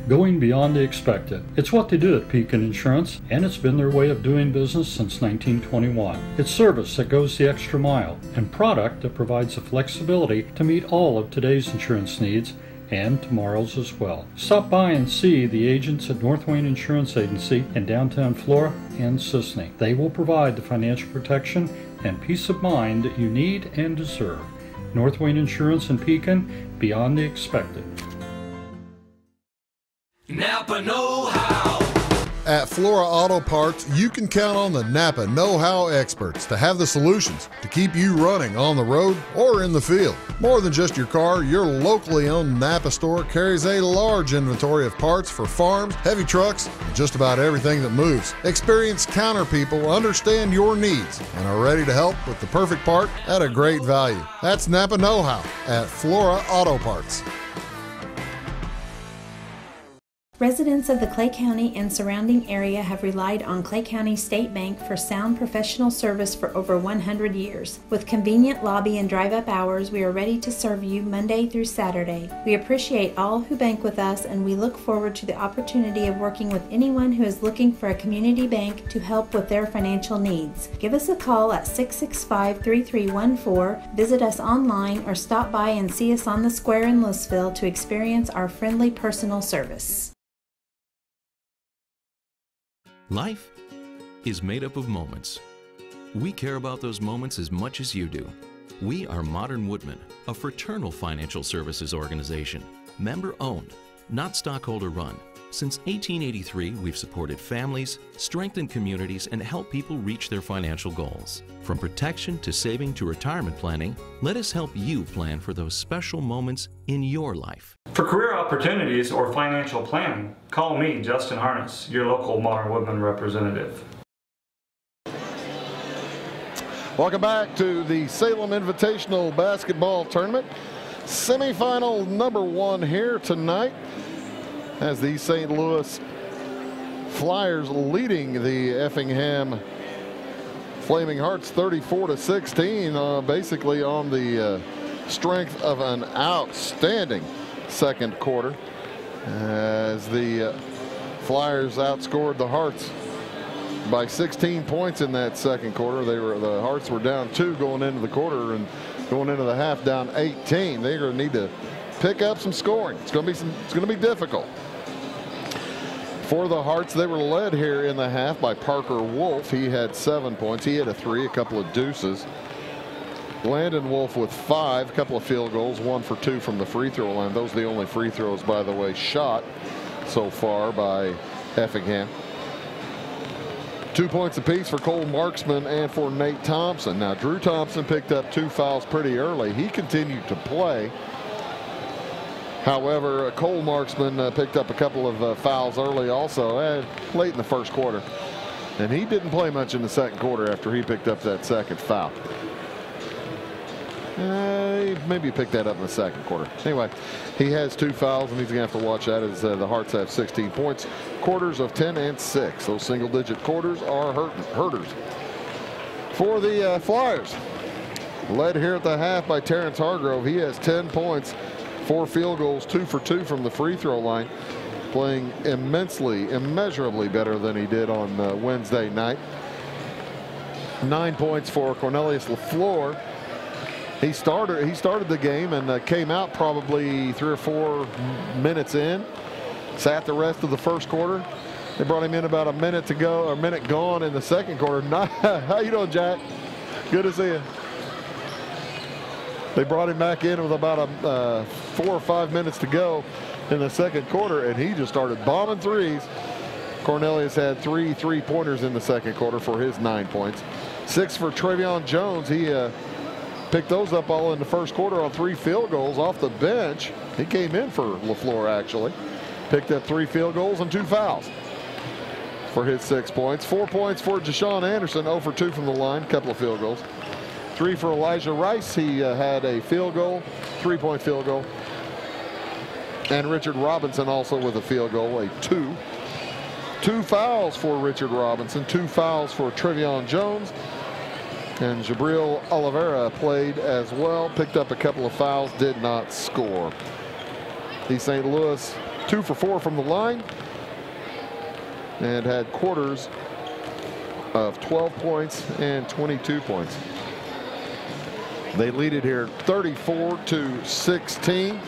Going beyond the expected. It's what they do at Pekin Insurance, and it's been their way of doing business since 1921. It's service that goes the extra mile, and product that provides the flexibility to meet all of today's insurance needs and tomorrow's as well. Stop by and see the agents at North Wayne Insurance Agency in downtown Flora and Sisney. They will provide the financial protection and peace of mind that you need and deserve. North Wayne Insurance in Pekin, beyond the expected. Napa know-how. At Flora Auto Parts, you can count on the Napa know-how experts to have the solutions to keep you running on the road or in the field. More than just your car, your locally owned Napa store carries a large inventory of parts for farms, heavy trucks, and just about everything that moves. Experienced counter people understand your needs and are ready to help with the perfect part at a great value. That's Napa know-how at Flora Auto Parts. Residents of the Clay County and surrounding area have relied on Clay County State Bank for sound professional service for over 100 years. With convenient lobby and drive-up hours, we are ready to serve you Monday through Saturday. We appreciate all who bank with us, and we look forward to the opportunity of working with anyone who is looking for a community bank to help with their financial needs. Give us a call at 665-3314, visit us online, or stop by and see us on the square in Louisville to experience our friendly personal service. Life is made up of moments. We care about those moments as much as you do. We are Modern Woodmen, a fraternal financial services organization, member-owned, not stockholder-run. Since 1883, we've supported families, strengthened communities, and helped people reach their financial goals. From protection to saving to retirement planning, let us help you plan for those special moments in your life. For career opportunities or financial planning, call me, Justin Harness, your local Modern Woodmen representative. Welcome back to the Salem Invitational Basketball Tournament. Semifinal number 1 here tonight, as the St. Louis Flyers leading the Effingham Flaming Hearts 34-16, basically on the strength of an outstanding second quarter, as the Flyers outscored the Hearts by 16 points in that second quarter. The Hearts were down 2 going into the quarter, and going into the half down 18. They're going to need to pick up some scoring. It's going to be difficult. For the Hearts, they were led here in the half by Parker Wolf. He had 7 points. He had a 3, a couple of deuces. Landon Wolf with 5, a couple of field goals, 1 for 2 from the free throw line. Those are the only free throws, by the way, shot so far by Effingham. 2 points apiece for Cole Marksman and for Nate Thompson. Now, Drew Thompson picked up 2 fouls pretty early. He continued to play. However, Cole Marksman picked up a couple of fouls early also, late in the first quarter. And he didn't play much in the second quarter after he picked up that second foul. Maybe picked that up in the second quarter. Anyway, he has 2 fouls, and he's going to have to watch that as the Hearts have 16 points. Quarters of 10 and 6. Those single-digit quarters are hurters. For the Flyers, led here at the half by Terrence Hargrove. He has 10 points, 4 field goals, 2 for 2 from the free throw line. Playing immeasurably better than he did on Wednesday night. 9 points for Cornelius LaFleur. He started the game and came out probably 3 or 4 minutes in. Sat the rest of the first quarter. They brought him in about a minute to go, or a minute gone in the second quarter. How you doing, Jack? Good to see you. They brought him back in with about 4 or 5 minutes to go in the second quarter, and he just started bombing threes. Cornelius had 3 3-pointers in the second quarter for his 9 points. 6 for Trevion Jones. He picked those up all in the first quarter on 3 field goals off the bench. He came in for LaFleur, actually. Picked up 3 field goals and 2 fouls for his 6 points. 4 points for Jashawn Anderson, 0 for 2 from the line, a couple of field goals. 3 for Elijah Rice. He had a field goal, 3-point field goal. And Richard Robinson also with a field goal, a 2. 2 fouls for Richard Robinson, 2 fouls for Trevion Jones. And Jabril Oliveira played as well, picked up a couple of fouls, did not score. East St. Louis 2 for 4 from the line and had quarters of 12 points and 22 points. They lead it here 34-16.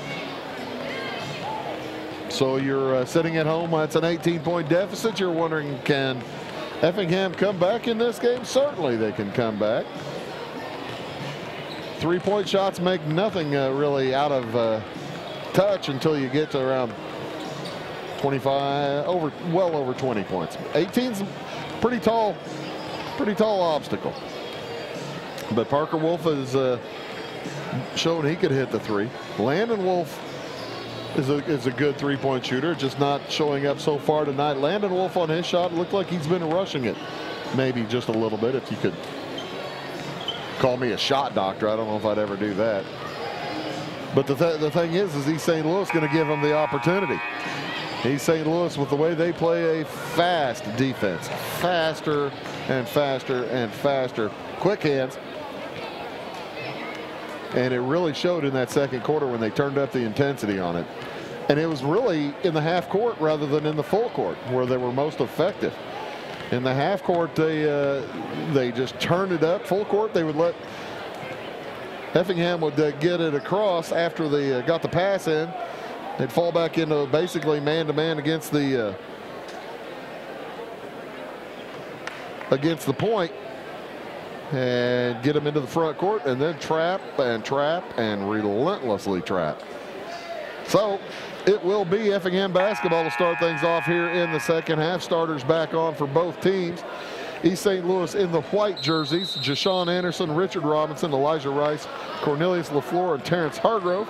So you're sitting at home. It's an 18-point deficit. You're wondering, can Effingham come back in this game? Certainly they can come back. 3-point shots make nothing really out of touch until you get to around 25, well over 20 points. 18's pretty tall obstacle. But Parker Wolf has shown he could hit the 3. Landon Wolf is a good 3-point shooter, just not showing up so far tonight. Landon Wolf on his shot looked like he's been rushing it, maybe just a little bit. If you could call me a shot doctor, I don't know if I'd ever do that. But the thing is East St. Louis going to give him the opportunity. East St. Louis, with the way they play a fast defense, faster and faster and faster, quick hands. And it really showed in that second quarter when they turned up the intensity on it. And it was really in the half court rather than in the full court where they were most effective. In the half court, they just turned it up. Full court, they would let Effingham would get it across after they got the pass in. They'd fall back into basically man-to-man against the point. And get them into the front court and then trap and relentlessly trap. So it will be Effingham basketball to start things off here in the second half. Starters back on for both teams. East St. Louis in the white jerseys: Jashawn Anderson, Richard Robinson, Elijah Rice, Cornelius LaFleur, and Terrence Hargrove.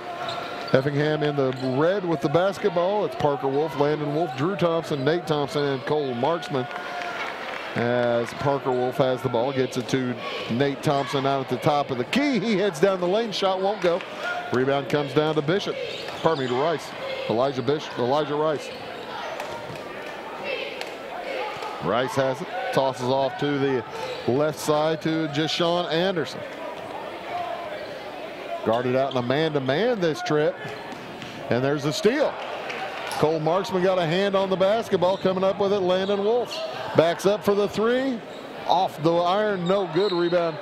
Effingham in the red with the basketball. It's Parker Wolf, Landon Wolf, Drew Thompson, Nate Thompson, and Cole Marksman. As Parker Wolf has the ball, gets it to Nate Thompson out at the top of the key. He heads down the lane, shot won't go. Rebound comes down to Bishop. Pardon me, to Rice. Elijah Rice. Rice has it, tosses off to the left side to Jashawn Anderson. Guarded out in a man-to-man this trip. And there's the steal. Cole Marksman got a hand on the basketball. Coming up with it, Landon Wolf. Backs up for the 3. Off the iron, no good. Rebound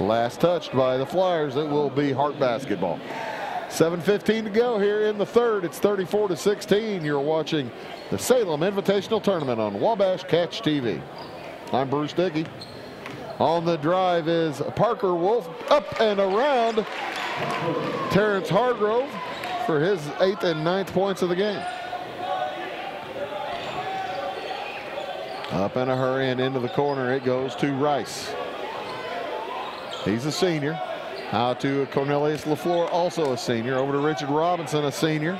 last touched by the Flyers. It will be Hart basketball. 7:15 to go here in the third. It's 34-16. You're watching the Salem Invitational Tournament on Wabash Catch TV. I'm Bruce Dickey. On the drive is Parker Wolf, up and around Terrence Hargrove for his 8th and 9th points of the game. Up in a hurry and into the corner it goes to Rice. He's a senior. Out to Cornelius LaFleur, also a senior. Over to Richard Robinson, a senior.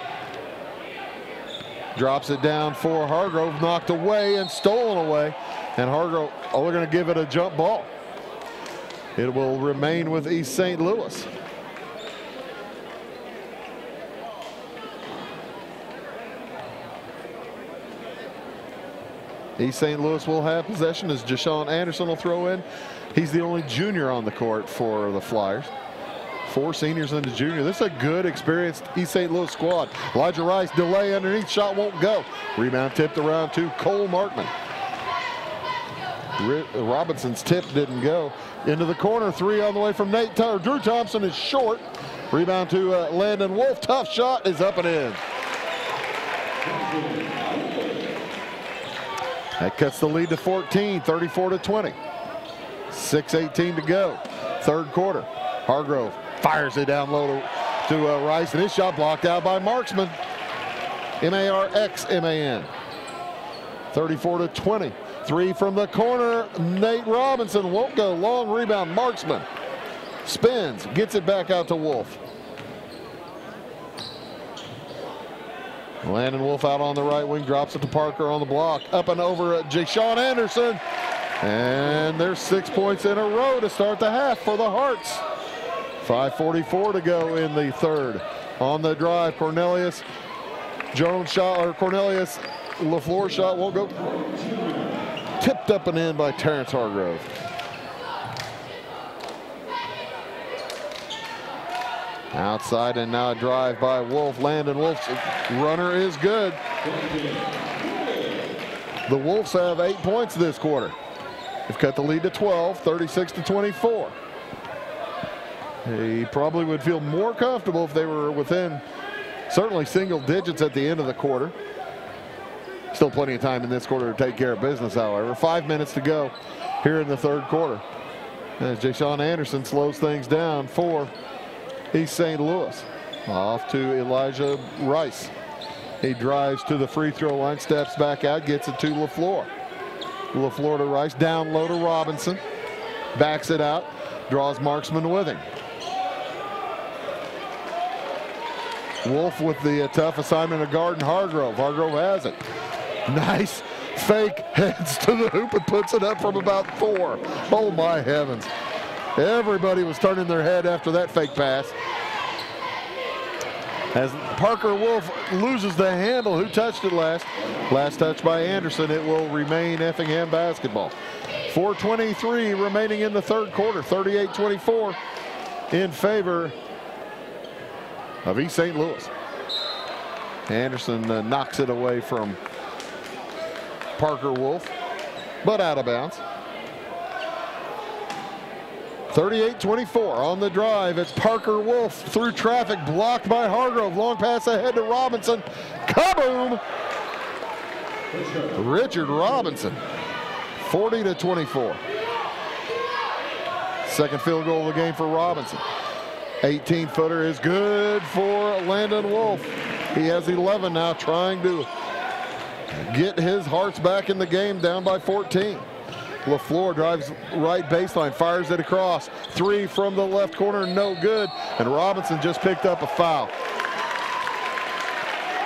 Drops it down for Hargrove, knocked away and stolen away. And Hargrove, they're going to give it a jump ball. It will remain with East St. Louis. East St. Louis will have possession as Jashawn Anderson will throw in. He's the only junior on the court for the Flyers. 4 seniors and a junior. This is a good, experienced East St. Louis squad. Elijah Rice, delay underneath, shot won't go. Rebound tipped around to Cole Markman. Robinson's tip didn't go. Into the corner, 3 on the way from Nate Tyler. Drew Thompson is short. Rebound to Landon Wolf. Tough shot is up and in. That cuts the lead to 14, 34-20. 6:18 to go. Third quarter. Hargrove fires it down low to Rice, and his shot blocked out by Marksman. Marxman. 34-20. 3 from the corner. Nate Robinson won't go. Long rebound. Marksman spins, gets it back out to Wolf. Landon Wolf out on the right wing, drops it to Parker on the block. Up and over Jashawn Anderson. And there's 6 points in a row to start the half for the Hearts. 5:44 to go in the third. On the drive, Cornelius Jones shot, or Cornelius LaFleur shot won't go. Tipped up and in by Terrence Hargrove. Outside and now a drive by Wolf. Landon Wolf's runner is good. The Wolves have 8 points this quarter. They've cut the lead to 12, 36-24. He probably would feel more comfortable if they were within certainly single digits at the end of the quarter. Still plenty of time in this quarter to take care of business, however. 5 minutes to go here in the third quarter. As Jashawn Anderson slows things down for East St. Louis. Off to Elijah Rice. He drives to the free throw line, steps back out, gets it to LaFleur. LaFleur to Rice, down low to Robinson. Backs it out, draws Marksman with him. Wolf with the tough assignment of guarding Hargrove. Hargrove has it. Nice fake, heads to the hoop and puts it up from about 4. Oh my heavens. Everybody was turning their head after that fake pass. As Parker Wolf loses the handle. Who touched it last? Last touch by Anderson. It will remain Effingham basketball. 4:23 remaining in the third quarter. 38-24 in favor of East St. Louis. Anderson knocks it away from Parker Wolf, but out of bounds. 38-24 on the drive. It's Parker Wolf through traffic, blocked by Hargrove. Long pass ahead to Robinson. Kaboom! Richard Robinson. 40-24. Second field goal of the game for Robinson. 18-footer is good for Landon Wolf. He has 11 now, trying to get his Hearts back in the game, down by 14. LaFleur drives right baseline, fires it across. 3 from the left corner, no good. And Robinson just picked up a foul.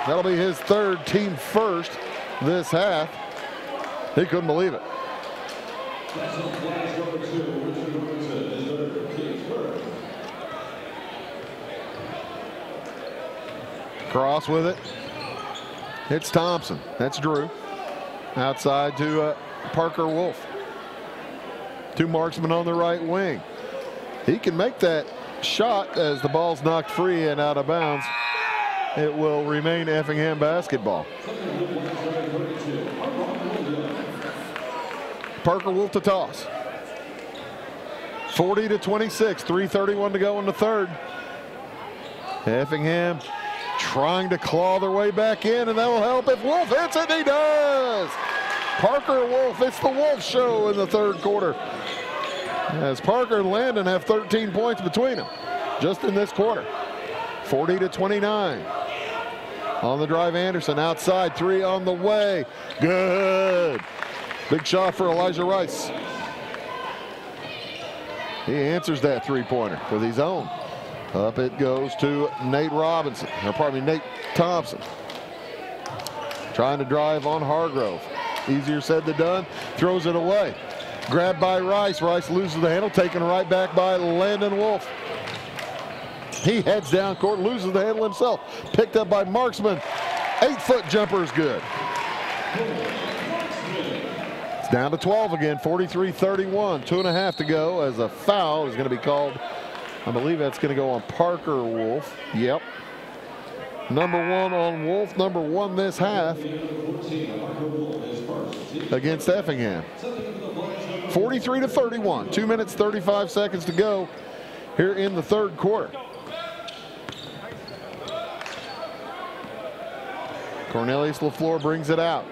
That'll be his third, team first this half. He couldn't believe it. Cross with it. It's Thompson. That's Drew. Outside to Parker Wolf. 2 marksmen on the right wing. He can make that shot as the ball's knocked free and out of bounds. It will remain Effingham basketball. Parker Wolf to toss. 40-26, 3:31 to go in the third. Effingham trying to claw their way back in, and that will help if Wolf hits it. He does. Parker Wolf, it's the Wolf show in the third quarter, as Parker and Landon have 13 points between them just in this quarter. 40-29. On the drive, Anderson outside, three on the way. Good. Big shot for Elijah Rice. He answers that three-pointer with his own. Up it goes to Nate Robinson, or pardon me, Nate Thompson. Trying to drive on Hargrove. Easier said than done. Throws it away. Grabbed by Rice. Rice loses the handle, taken right back by Landon Wolf. He heads down court, loses the handle himself. Picked up by Marksman. 8-foot jumper is good. It's down to 12 again, 43-31. 2.5 to go as a foul is going to be called. I believe that's going to go on Parker Wolf. Yep. Number 1 on Wolf, number 1 this half against Effingham. 43-31. 2 minutes, 35 seconds to go here in the third quarter. Cornelius LaFleur brings it out.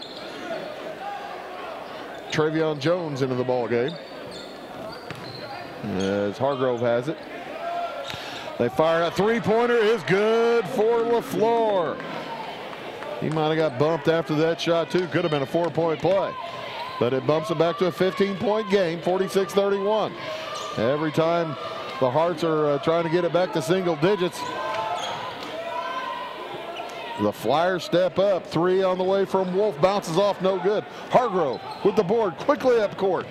Travion Jones into the ball game as Hargrove has it. They fire a three-pointer, is good for LaFleur. He might have got bumped after that shot too. Could have been a 4-point play, but it bumps it back to a 15-point game, 46-31. Every time the Hearts are trying to get it back to single digits, the Flyers step up. Three on the way from Wolf, bounces off, no good. Hargrove with the board, quickly up court.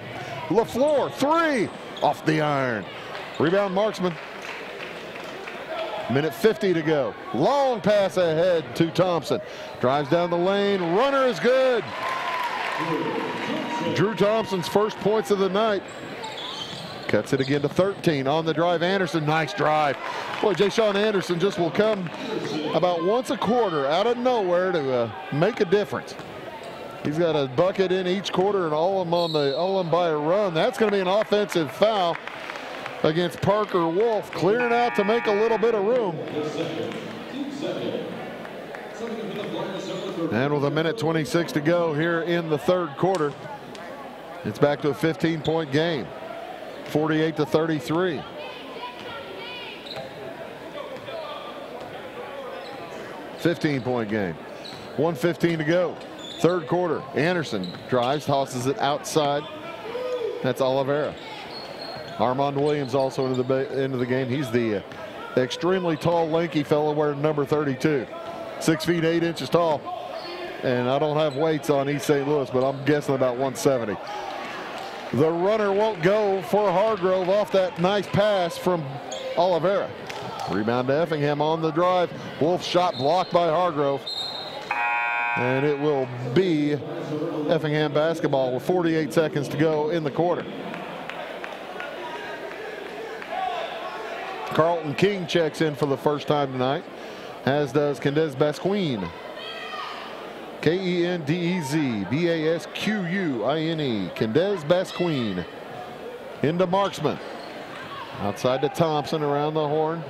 LaFleur, three, off the iron. Rebound Marksman. Minute 50 to go. Long pass ahead to Thompson. Drives down the lane, runner is good. Drew Thompson's first points of the night. Cuts it again to 13. On the drive, Anderson, nice drive. Boy, Jay-Sean Anderson just will come about once a quarter out of nowhere to make a difference. He's got a bucket in each quarter and all of them by a run. That's going to be an offensive foul against Parker Wolf, clearing out to make a little bit of room. And with a minute 26 to go here in the third quarter, it's back to a 15-point game. 48-33. $15-point game. 1:15 to go. Third quarter. Anderson drives, tosses it outside. That's Oliveira. Armand Williams also into the game. He's the extremely tall, lanky fellow wearing number 32. 6 feet 8 inches tall. And I don't have weights on East St. Louis, but I'm guessing about 170. The runner won't go for Hargrove off that nice pass from Oliveira. Rebound to Effingham on the drive. Wolf shot blocked by Hargrove. And it will be Effingham basketball with 48 seconds to go in the quarter. Carlton King checks in for the first time tonight, as does Kendez Basquine. Kendezbasquine. Kendez Basquine. Into Marksman. Outside to Thompson, around the horn.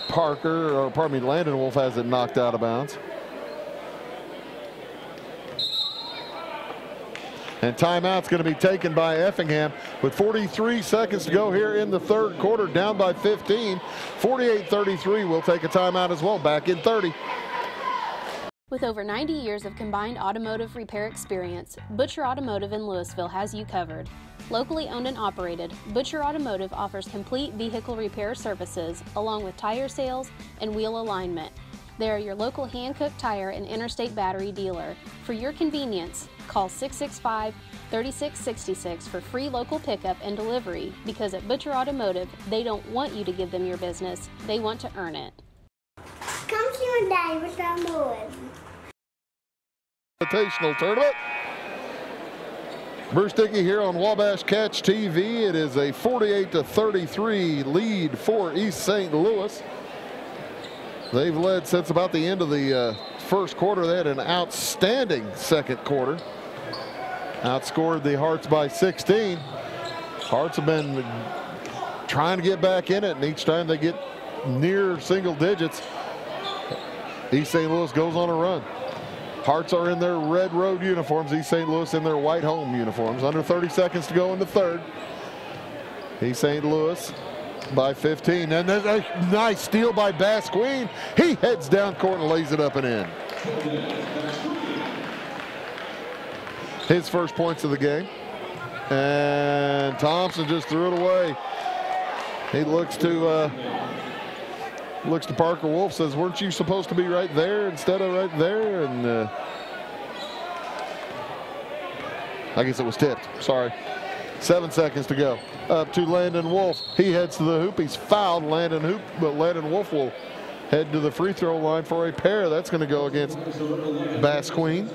Landon Wolf has it knocked out of bounds. And timeout's going to be taken by Effingham with 43 seconds to go here in the third quarter, down by 15. 48-33. We'll take a timeout as well. Back in 30. With over 90 years of combined automotive repair experience, Butcher Automotive in Louisville has you covered. Locally owned and operated, Butcher Automotive offers complete vehicle repair services along with tire sales and wheel alignment. They are your local hand-cooked tire and interstate battery dealer. For your convenience, call 665-3666 for free local pickup and delivery, because at Butcher Automotive, they don't want you to give them your business, they want to earn it. Come see my daddy with our boys. Invitational tournament. Bruce Dickey here on Wabash Catch TV. It is a 48-33 lead for East St. Louis. They've led since about the end of the first quarter. They had an outstanding second quarter. Outscored the Hearts by 16. Hearts have been trying to get back in it, and each time they get near single digits, East St. Louis goes on a run. Hearts are in their red road uniforms. East St. Louis in their white home uniforms. Under 30 seconds to go in the third. East St. Louis by 15. And there's a nice steal by Basquine. He heads down court and lays it up and in. His first points of the game. And Thompson just threw it away. He looks to Parker Wolf, says, weren't you supposed to be right there instead of right there? And I guess it was tipped. Sorry. 7 seconds to go. Up to Landon Wolf. He heads to the hoop. He's fouled but Landon Wolf will head to the free throw line for a pair. That's going to go against Basquine.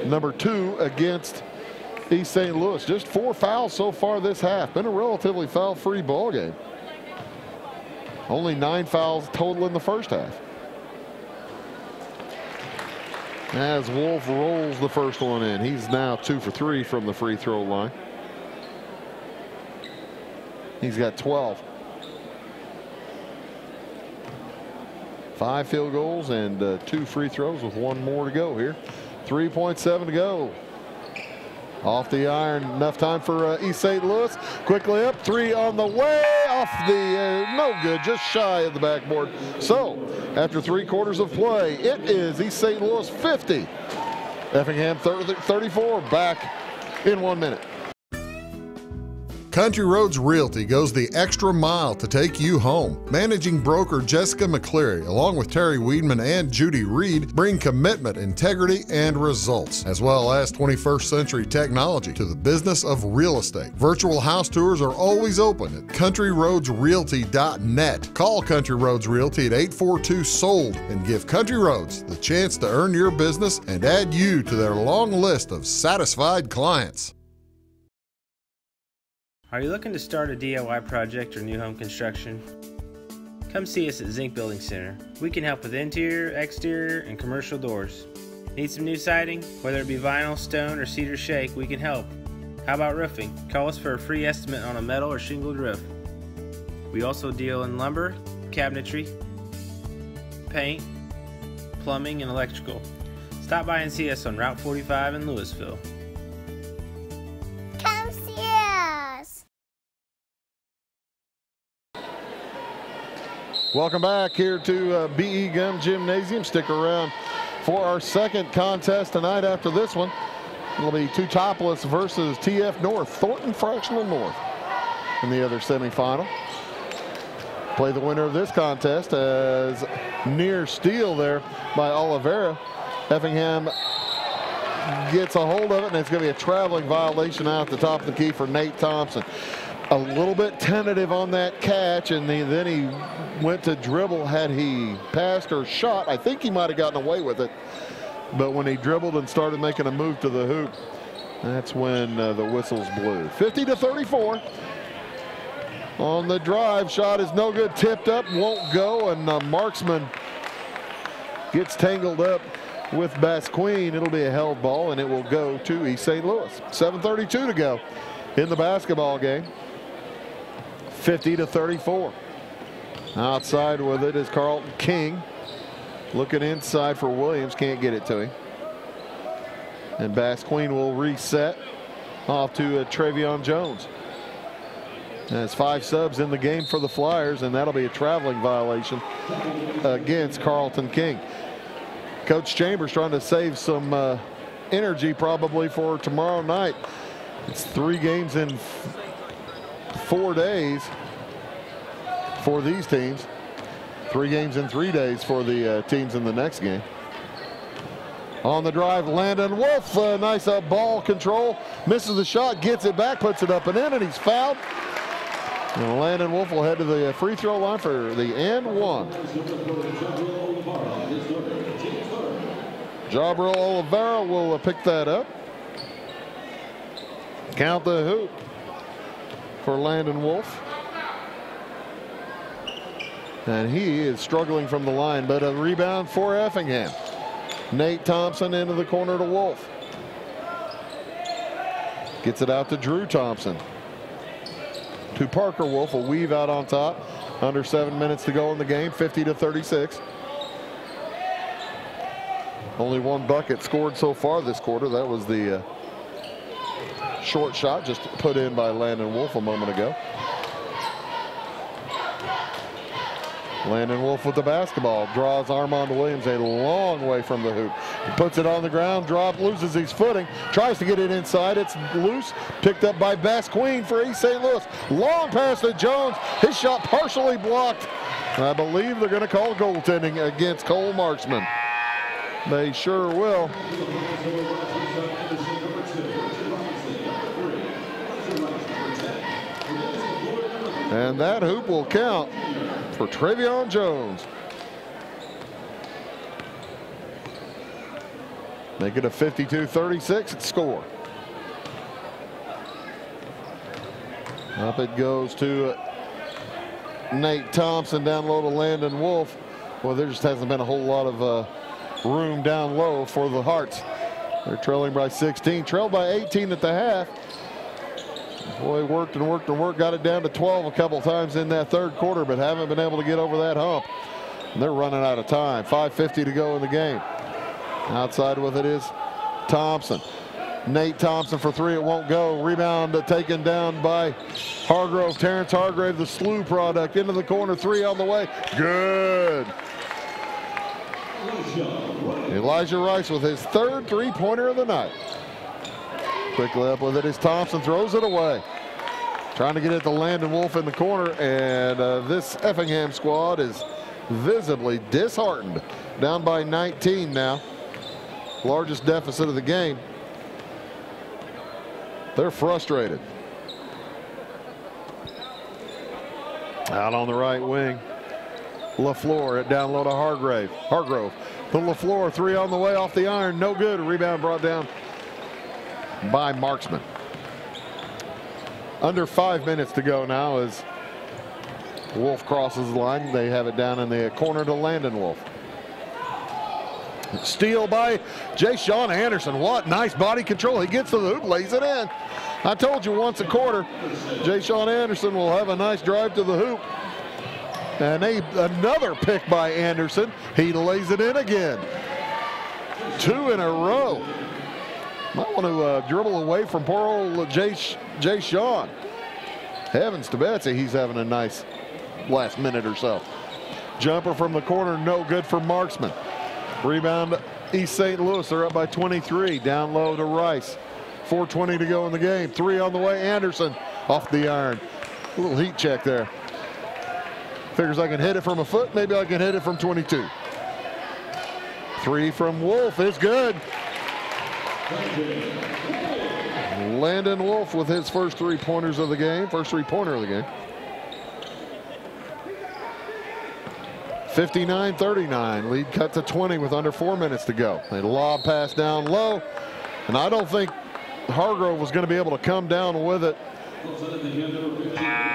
Number 2 against East St. Louis. Just 4 fouls so far this half. Been a relatively foul-free ball game. Only 9 fouls total in the first half. As Wolf rolls the first one in. He's now 2 for 3 from the free throw line. He's got 12. 5 field goals and 2 free throws with 1 more to go here. 3.7 to go. Off the iron, enough time for East St. Louis. Quickly up, 3 on the way, off the, no good, just shy of the backboard. So, after 3 quarters of play, it is East St. Louis 50. Effingham 34, back in 1 minute. Country Roads Realty goes the extra mile to take you home. Managing broker Jessica McCleary, along with Terry Weedman and Judy Reed, bring commitment, integrity, and results, as well as 21st century technology to the business of real estate. Virtual house tours are always open at countryroadsrealty.net. Call Country Roads Realty at 842-SOLD and give Country Roads the chance to earn your business and add you to their long list of satisfied clients. Are you looking to start a DIY project or new home construction? Come see us at Zinc Building Center. We can help with interior, exterior, and commercial doors. Need some new siding? Whether it be vinyl, stone, or cedar shake, we can help. How about roofing? Call us for a free estimate on a metal or shingled roof. We also deal in lumber, cabinetry, paint, plumbing, and electrical. Stop by and see us on Route 45 in Louisville. Come see us. Welcome back here to BE Gum Gymnasium. Stick around for our second contest tonight after this one. It'll be Two Topless versus TF North, Thornton Fractional North in the other semifinal. Play the winner of this contest as near steal there by Oliveira. Effingham gets a hold of it, and it's going to be a traveling violation out at the top of the key for Nate Thompson. A little bit tentative on that catch, and then he went to dribble. Had he passed or shot, I think he might have gotten away with it. But when he dribbled and started making a move to the hoop, that's when the whistles blew. 50-34. On the drive, shot is no good, tipped up, won't go, and the marksman gets tangled up with Basquine. It'll be a held ball, and it will go to East St. Louis. 7:32 to go in the basketball game. 50-34. Outside with it is Carlton King. Looking inside for Williams, can't get it to him. And Basquine will reset off to Travion Jones. There's 5 subs in the game for the Flyers, and that'll be a traveling violation against Carlton King. Coach Chambers trying to save some energy probably for tomorrow night. It's 3 games in 4 days for these teams. 3 games in 3 days for the teams in the next game. On the drive, Landon Wolf, nice ball control, misses the shot, gets it back, puts it up and in, and he's fouled. And Landon Wolf will head to the free throw line for the and one. Jabril Oliveira will pick that up. Count the hoop for Landon Wolf. And he is struggling from the line, but a rebound for Effingham. Nate Thompson into the corner to Wolf. Gets it out to Drew Thompson. To Parker Wolf, a weave out on top. Under 7 minutes to go in the game, 50-36. Only one bucket scored so far this quarter. That was the short shot just put in by Landon Wolf a moment ago. Landon Wolf with the basketball, draws Armand Williams a long way from the hoop. He puts it on the ground, loses his footing, tries to get it inside. It's loose, picked up by Basquine for East St. Louis. Long pass to Jones. His shot partially blocked. I believe they're going to call goaltending against Cole Marksman. They sure will. And that hoop will count for Travion Jones. Make it a 52-36 score. Up it goes to Nate Thompson, down low to Landon Wolf. Well, there just hasn't been a whole lot of room down low for the Hearts. They're trailing by 16, trailed by 18 at the half. Boy, worked and worked and worked, got it down to 12 a couple times in that third quarter, but haven't been able to get over that hump. And they're running out of time. 5:50 to go in the game. Outside with it is Thompson. Nate Thompson for three, it won't go. Rebound taken down by Hargrove. Terrence Hargrave, the SLU product, into the corner, three on the way. Good. Elijah Rice with his third three-pointer of the night. Quickly up with it is Thompson, throws it away. Trying to get it to Landon Wolf in the corner, and this Effingham squad is visibly disheartened. Down by 19 now. Largest deficit of the game. They're frustrated. Out on the right wing. LaFleur at down low to Hargrove. The LaFleur, three on the way off the iron, no good. Rebound brought down by Marksman. Under 5 minutes to go now as Wolf crosses the line. They have it down in the corner to Landon Wolf. Steal by Jay-Sean Anderson. What nice body control. He gets to the hoop, lays it in. I told you once a quarter, Jay-Sean Anderson will have a nice drive to the hoop. And another pick by Anderson. He lays it in again. Two in a row. Might want to dribble away from poor old Jay-Sean. Heavens to Betsy, he's having a nice last minute or so. Jumper from the corner, no good for Marksman. Rebound East St. Louis, they're up by 23. Down low to Rice. 4:20 to go in the game. Three on the way, Anderson off the iron. A little heat check there. Figures I can hit it from a foot, maybe I can hit it from 22. Three from Wolf is good. Landon Wolf with his first three-pointers of the game, first three-pointer of the game. 59-39, lead cut to 20 with under 4 minutes to go. A lob pass down low, and I don't think Hargrove was going to be able to come down with it,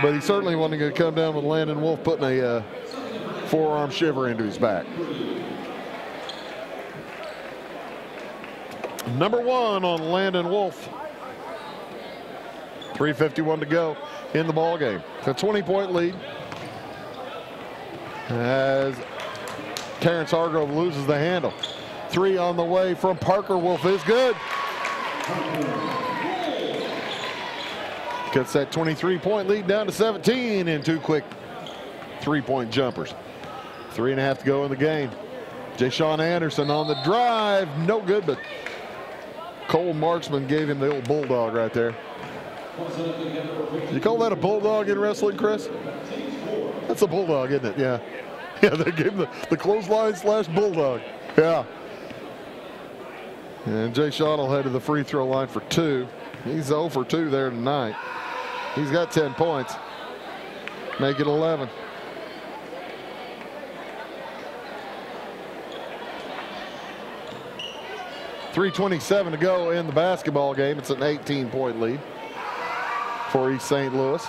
but he certainly wasn't going to come down with Landon Wolf putting a forearm shiver into his back. Number one on Landon Wolf. 3:51 to go in the ball game. It's a 20-point lead as Terrence Hargrove loses the handle. Three on the way from Parker Wolf is good. Cuts that 23-point lead down to 17 in two quick three-point jumpers. 3.5 to go in the game. Jay-Sean Anderson on the drive, no good, but Cole Marksman gave him the old bulldog right there. You call that a bulldog in wrestling, Chris? That's a bulldog, isn't it? Yeah. Yeah, they gave him the clothesline slash bulldog. Yeah. And Jay-Sean will head to the free throw line for two. He's 0 for 2 there tonight. He's got 10 points. Make it 11. .327 to go in the basketball game. It's an 18-point lead for East St. Louis.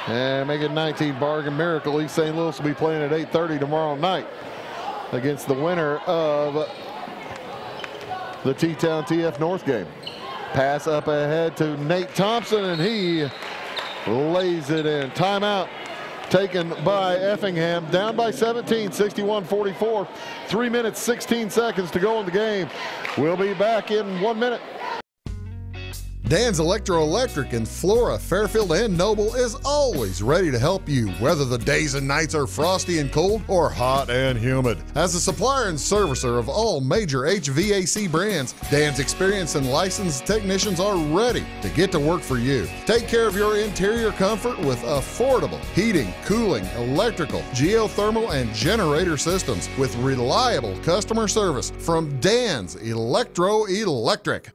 And make it 19 bargain miracle. East St. Louis will be playing at 8:30 tomorrow night against the winner of the T-Town TF North game. Pass up ahead to Nate Thompson, and he lays it in. Timeout taken by Effingham, down by 17, 61-44. 3 minutes, 16 seconds to go in the game. We'll be back in 1 minute. Dan's Electric in Flora, Fairfield, and Noble is always ready to help you, whether the days and nights are frosty and cold or hot and humid. As a supplier and servicer of all major HVAC brands, Dan's experienced and licensed technicians are ready to get to work for you. Take care of your interior comfort with affordable heating, cooling, electrical, geothermal, and generator systems with reliable customer service from Dan's Electric.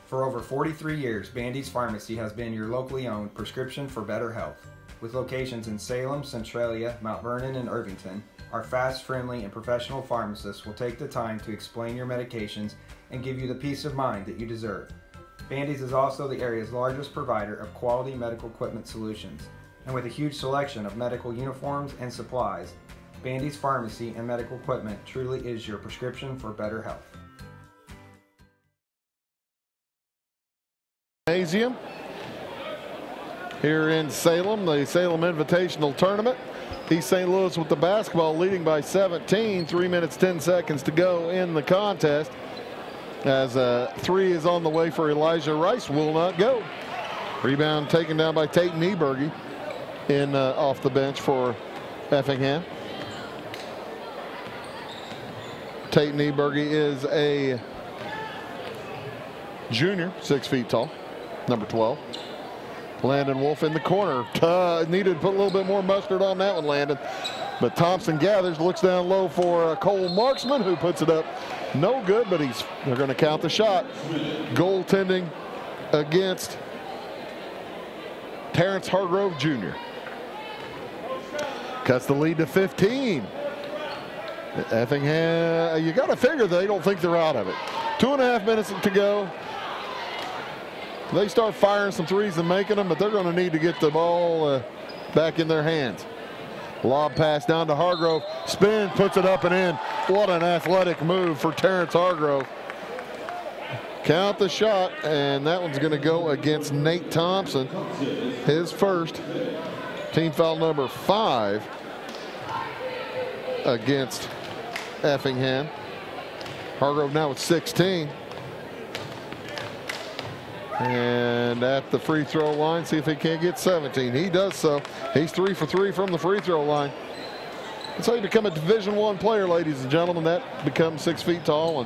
For over 43 years, Bandy's Pharmacy has been your locally owned prescription for better health. With locations in Salem, Centralia, Mount Vernon, and Irvington, our fast, friendly, and professional pharmacists will take the time to explain your medications and give you the peace of mind that you deserve. Bandy's is also the area's largest provider of quality medical equipment solutions. And with a huge selection of medical uniforms and supplies, Bandy's Pharmacy and Medical Equipment truly is your prescription for better health. Gymnasium here in Salem, the Salem Invitational Tournament. East St. Louis with the basketball, leading by 17. 3 minutes, 10 seconds to go in the contest. As a three is on the way for Elijah Rice, will not go. Rebound taken down by Tate Nieberge in off the bench for Effingham. Tate Nieberge is a junior, 6 feet tall, number 12. Landon Wolf in the corner. Needed to put a little bit more mustard on that one, Landon. But Thompson gathers, looks down low for Cole Marksman, who puts it up. No good, but they're going to count the shot. Goaltending against Terrence Hargrove Jr. Cuts the lead to 15. Effingham, you got to figure they don't think they're out of it. 2.5 minutes to go. They start firing some threes and making them, but they're going to need to get the ball back in their hands. Lob pass down to Hargrove. Spin, puts it up and in. What an athletic move for Terrence Hargrove. Count the shot, and that one's going to go against Nate Thompson. His first. Team foul number 5 against Effingham. Hargrove now with 16. And at the free throw line, see if he can't get 17. He does so. He's 3 for 3 from the free throw line. That's how you become a Division I player, ladies and gentlemen. That becomes 6 feet tall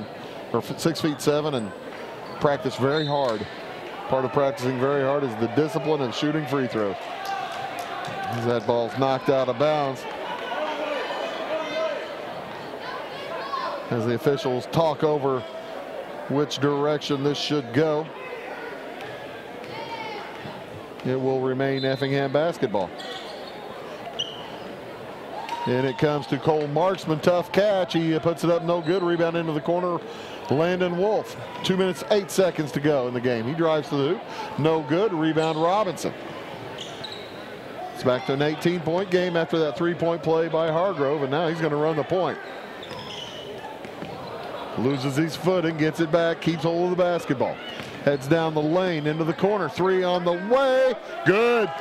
or 6 feet 7 and practice very hard. Part of practicing very hard is the discipline of shooting free throws. As that ball's knocked out of bounds. As the officials talk over which direction this should go. It will remain Effingham basketball. And it comes to Cole Marksman. Tough catch. He puts it up, no good. Rebound into the corner. Landon Wolf. 2 minutes, 8 seconds to go in the game. He drives to the hoop. No good. Rebound Robinson. It's back to an 18-point game after that 3-point play by Hargrove, and now he's going to run the point. Loses his footing, gets it back, keeps hold of the basketball. Heads down the lane into the corner. 3 on the way. Good.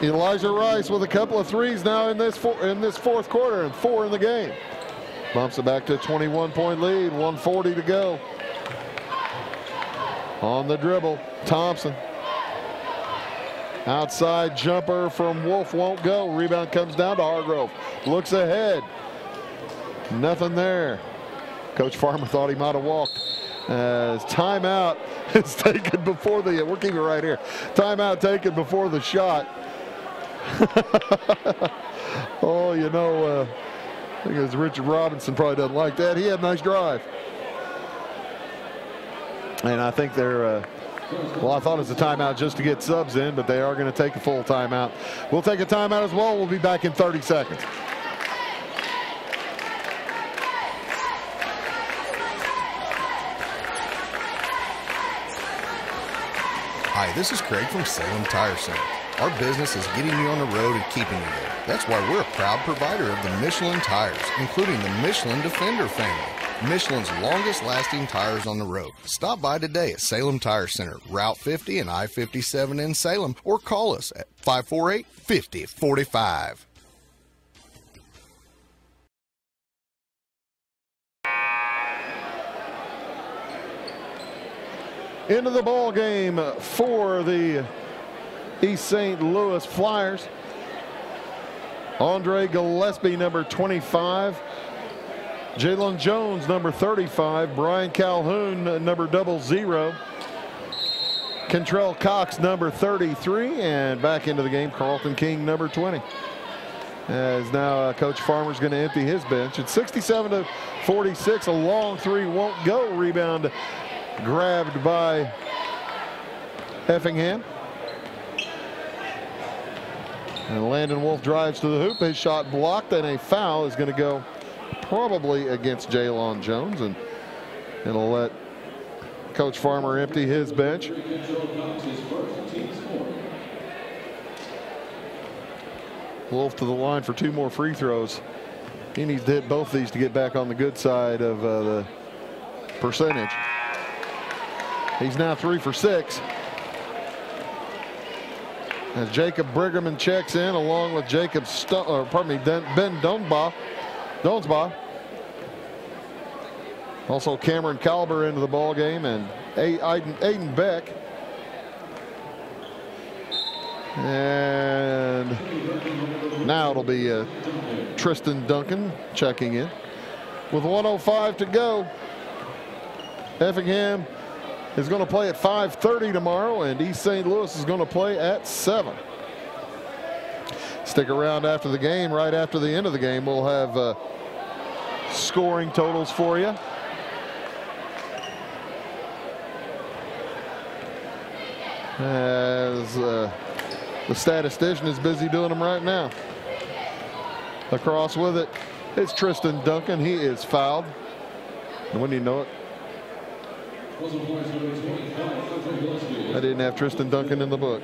Elijah Rice with a couple of threes now in this fourth quarter, and 4 in the game. Bumps it back to a 21-point lead. 1:40 to go. On the dribble, Thompson. Outside jumper from Wolf won't go. Rebound comes down to Hargrove. Looks ahead. Nothing there. Coach Farmer thought he might have walked. As timeout is taken before the, we're keeping it right here. Timeout taken before the shot. Oh, you know, I think it was Richard Robinson probably doesn't like that. He had a nice drive. And I think they're, well, I thought it was a timeout just to get subs in, but they are going to take a full timeout. We'll take a timeout as well. We'll be back in 30 seconds. Hi, this is Craig from Salem Tire Center. Our business is getting you on the road and keeping you there. That's why we're a proud provider of the Michelin tires, including the Michelin Defender family, Michelin's longest-lasting tires on the road. Stop by today at Salem Tire Center, Route 50 and I-57 in Salem, or call us at 548-5045. Into the ball game for the East St. Louis Flyers. Andre Gillespie, number 25. Jalen Jones, number 35. Brian Calhoun, number 00. Kentrell Cox, number 33. And back into the game, Carlton King, number 20. As now Coach Farmer's going to empty his bench. It's 67-46. A long three won't go. Rebound grabbed by Effingham. And Landon Wolf drives to the hoop. His shot blocked, and a foul is going to go probably against Jalen Jones, and it'll let Coach Farmer empty his bench. Wolf to the line for 2 more free throws. He needs to hit both these to get back on the good side of the percentage. He's now 3 for 6. As Jacob Brigham checks in along with Ben Donsbaugh. Also Cameron Kalber into the ball game, and Aiden Beck. And now it'll be Tristan Duncan checking in. With 1:05 to go, Effingham is going to play at 5:30 tomorrow, and East St. Louis is going to play at 7. Stick around after the game. Right after the end of the game, we'll have scoring totals for you. As the statistician is busy doing them right now. Across with it, it's Tristan Duncan. He is fouled. And when you know it, I didn't have Tristan Duncan in the book.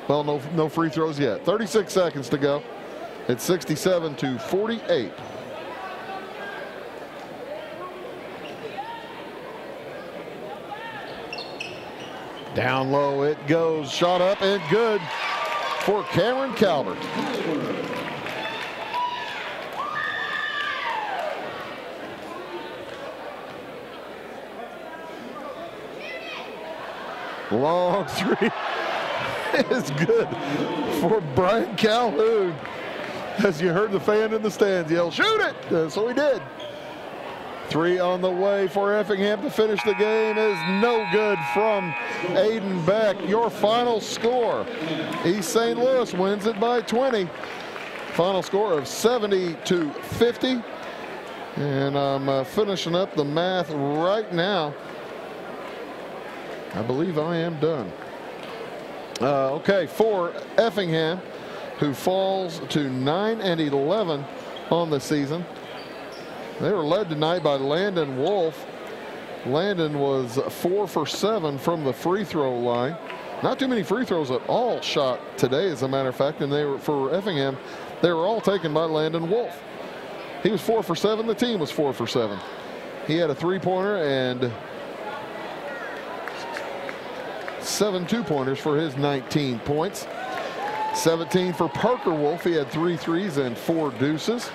Well, no free throws yet. 36 seconds to go. It's 67-48. Down low it goes. Shot up and good for Cameron Calvert. Long three is good for Brian Calhoun. As you heard the fan in the stands yell, shoot it! So he did. 3 on the way for Effingham to finish the game is no good from Aiden Beck. Your final score, East St. Louis wins it by 20. Final score of 70-50. And I'm finishing up the math right now. I believe I am done. Okay, for Effingham, who falls to 9-11 on the season. They were led tonight by Landon Wolf. Landon was 4 for 7 from the free throw line. Not too many free throws at all shot today, as a matter of fact, and they were, for Effingham, they were all taken by Landon Wolf. He was 4 for 7. The team was 4 for 7. He had a 3-pointer and 7 2-pointers for his 19 points. 17 for Parker Wolf. He had 3 threes and 4 deuces.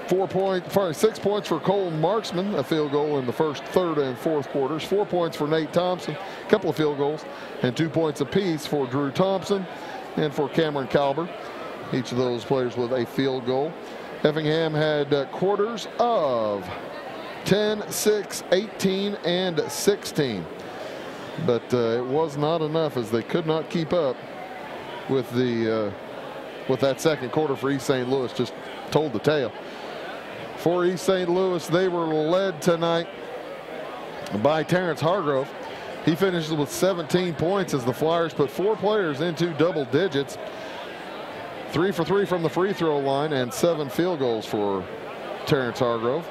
6 points for Cole Marksman, a field goal in the first, third, and fourth quarters. 4 points for Nate Thompson, a couple of field goals, and 2 points apiece for Drew Thompson and for Cameron Kalber. Each of those players with a field goal. Effingham had quarters of 10, 6, 18, and 16. But it was not enough, as they could not keep up with that second quarter for East St. Louis. Just told the tale. For East St. Louis, they were led tonight by Terrence Hargrove. He finishes with 17 points as the Flyers put 4 players into double digits. 3 for 3 from the free throw line and 7 field goals for Terrence Hargrove.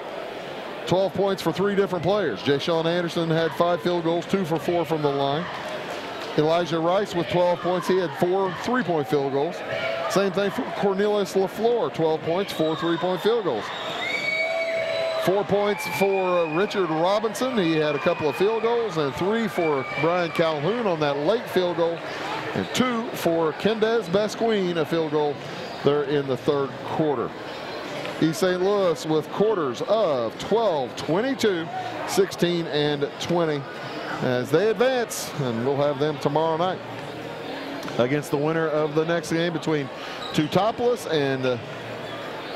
12 points for 3 different players. Jay Sean Anderson had 5 field goals, 2 for 4 from the line. Elijah Rice with 12 points. He had 4 3-point field goals. Same thing for Cornelius LaFleur, 12 points, 4 3-point field goals. 4 points for Richard Robinson. He had a couple of field goals, and 3 for Brian Calhoun on that late field goal, and 2 for Kendez Basquine, a field goal there in the 3rd quarter. East St. Louis with quarters of 12, 22, 16, and 20 as they advance, and we'll have them tomorrow night against the winner of the next game between Teutopolis and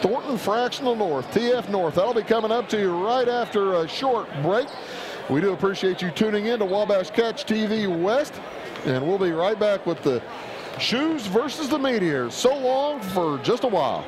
Thornton Fractional North, TF North. That'll be coming up to you right after a short break. We do appreciate you tuning in to Wabash Catch TV West, and we'll be right back with the Shoes versus the Meteors. So long for just a while.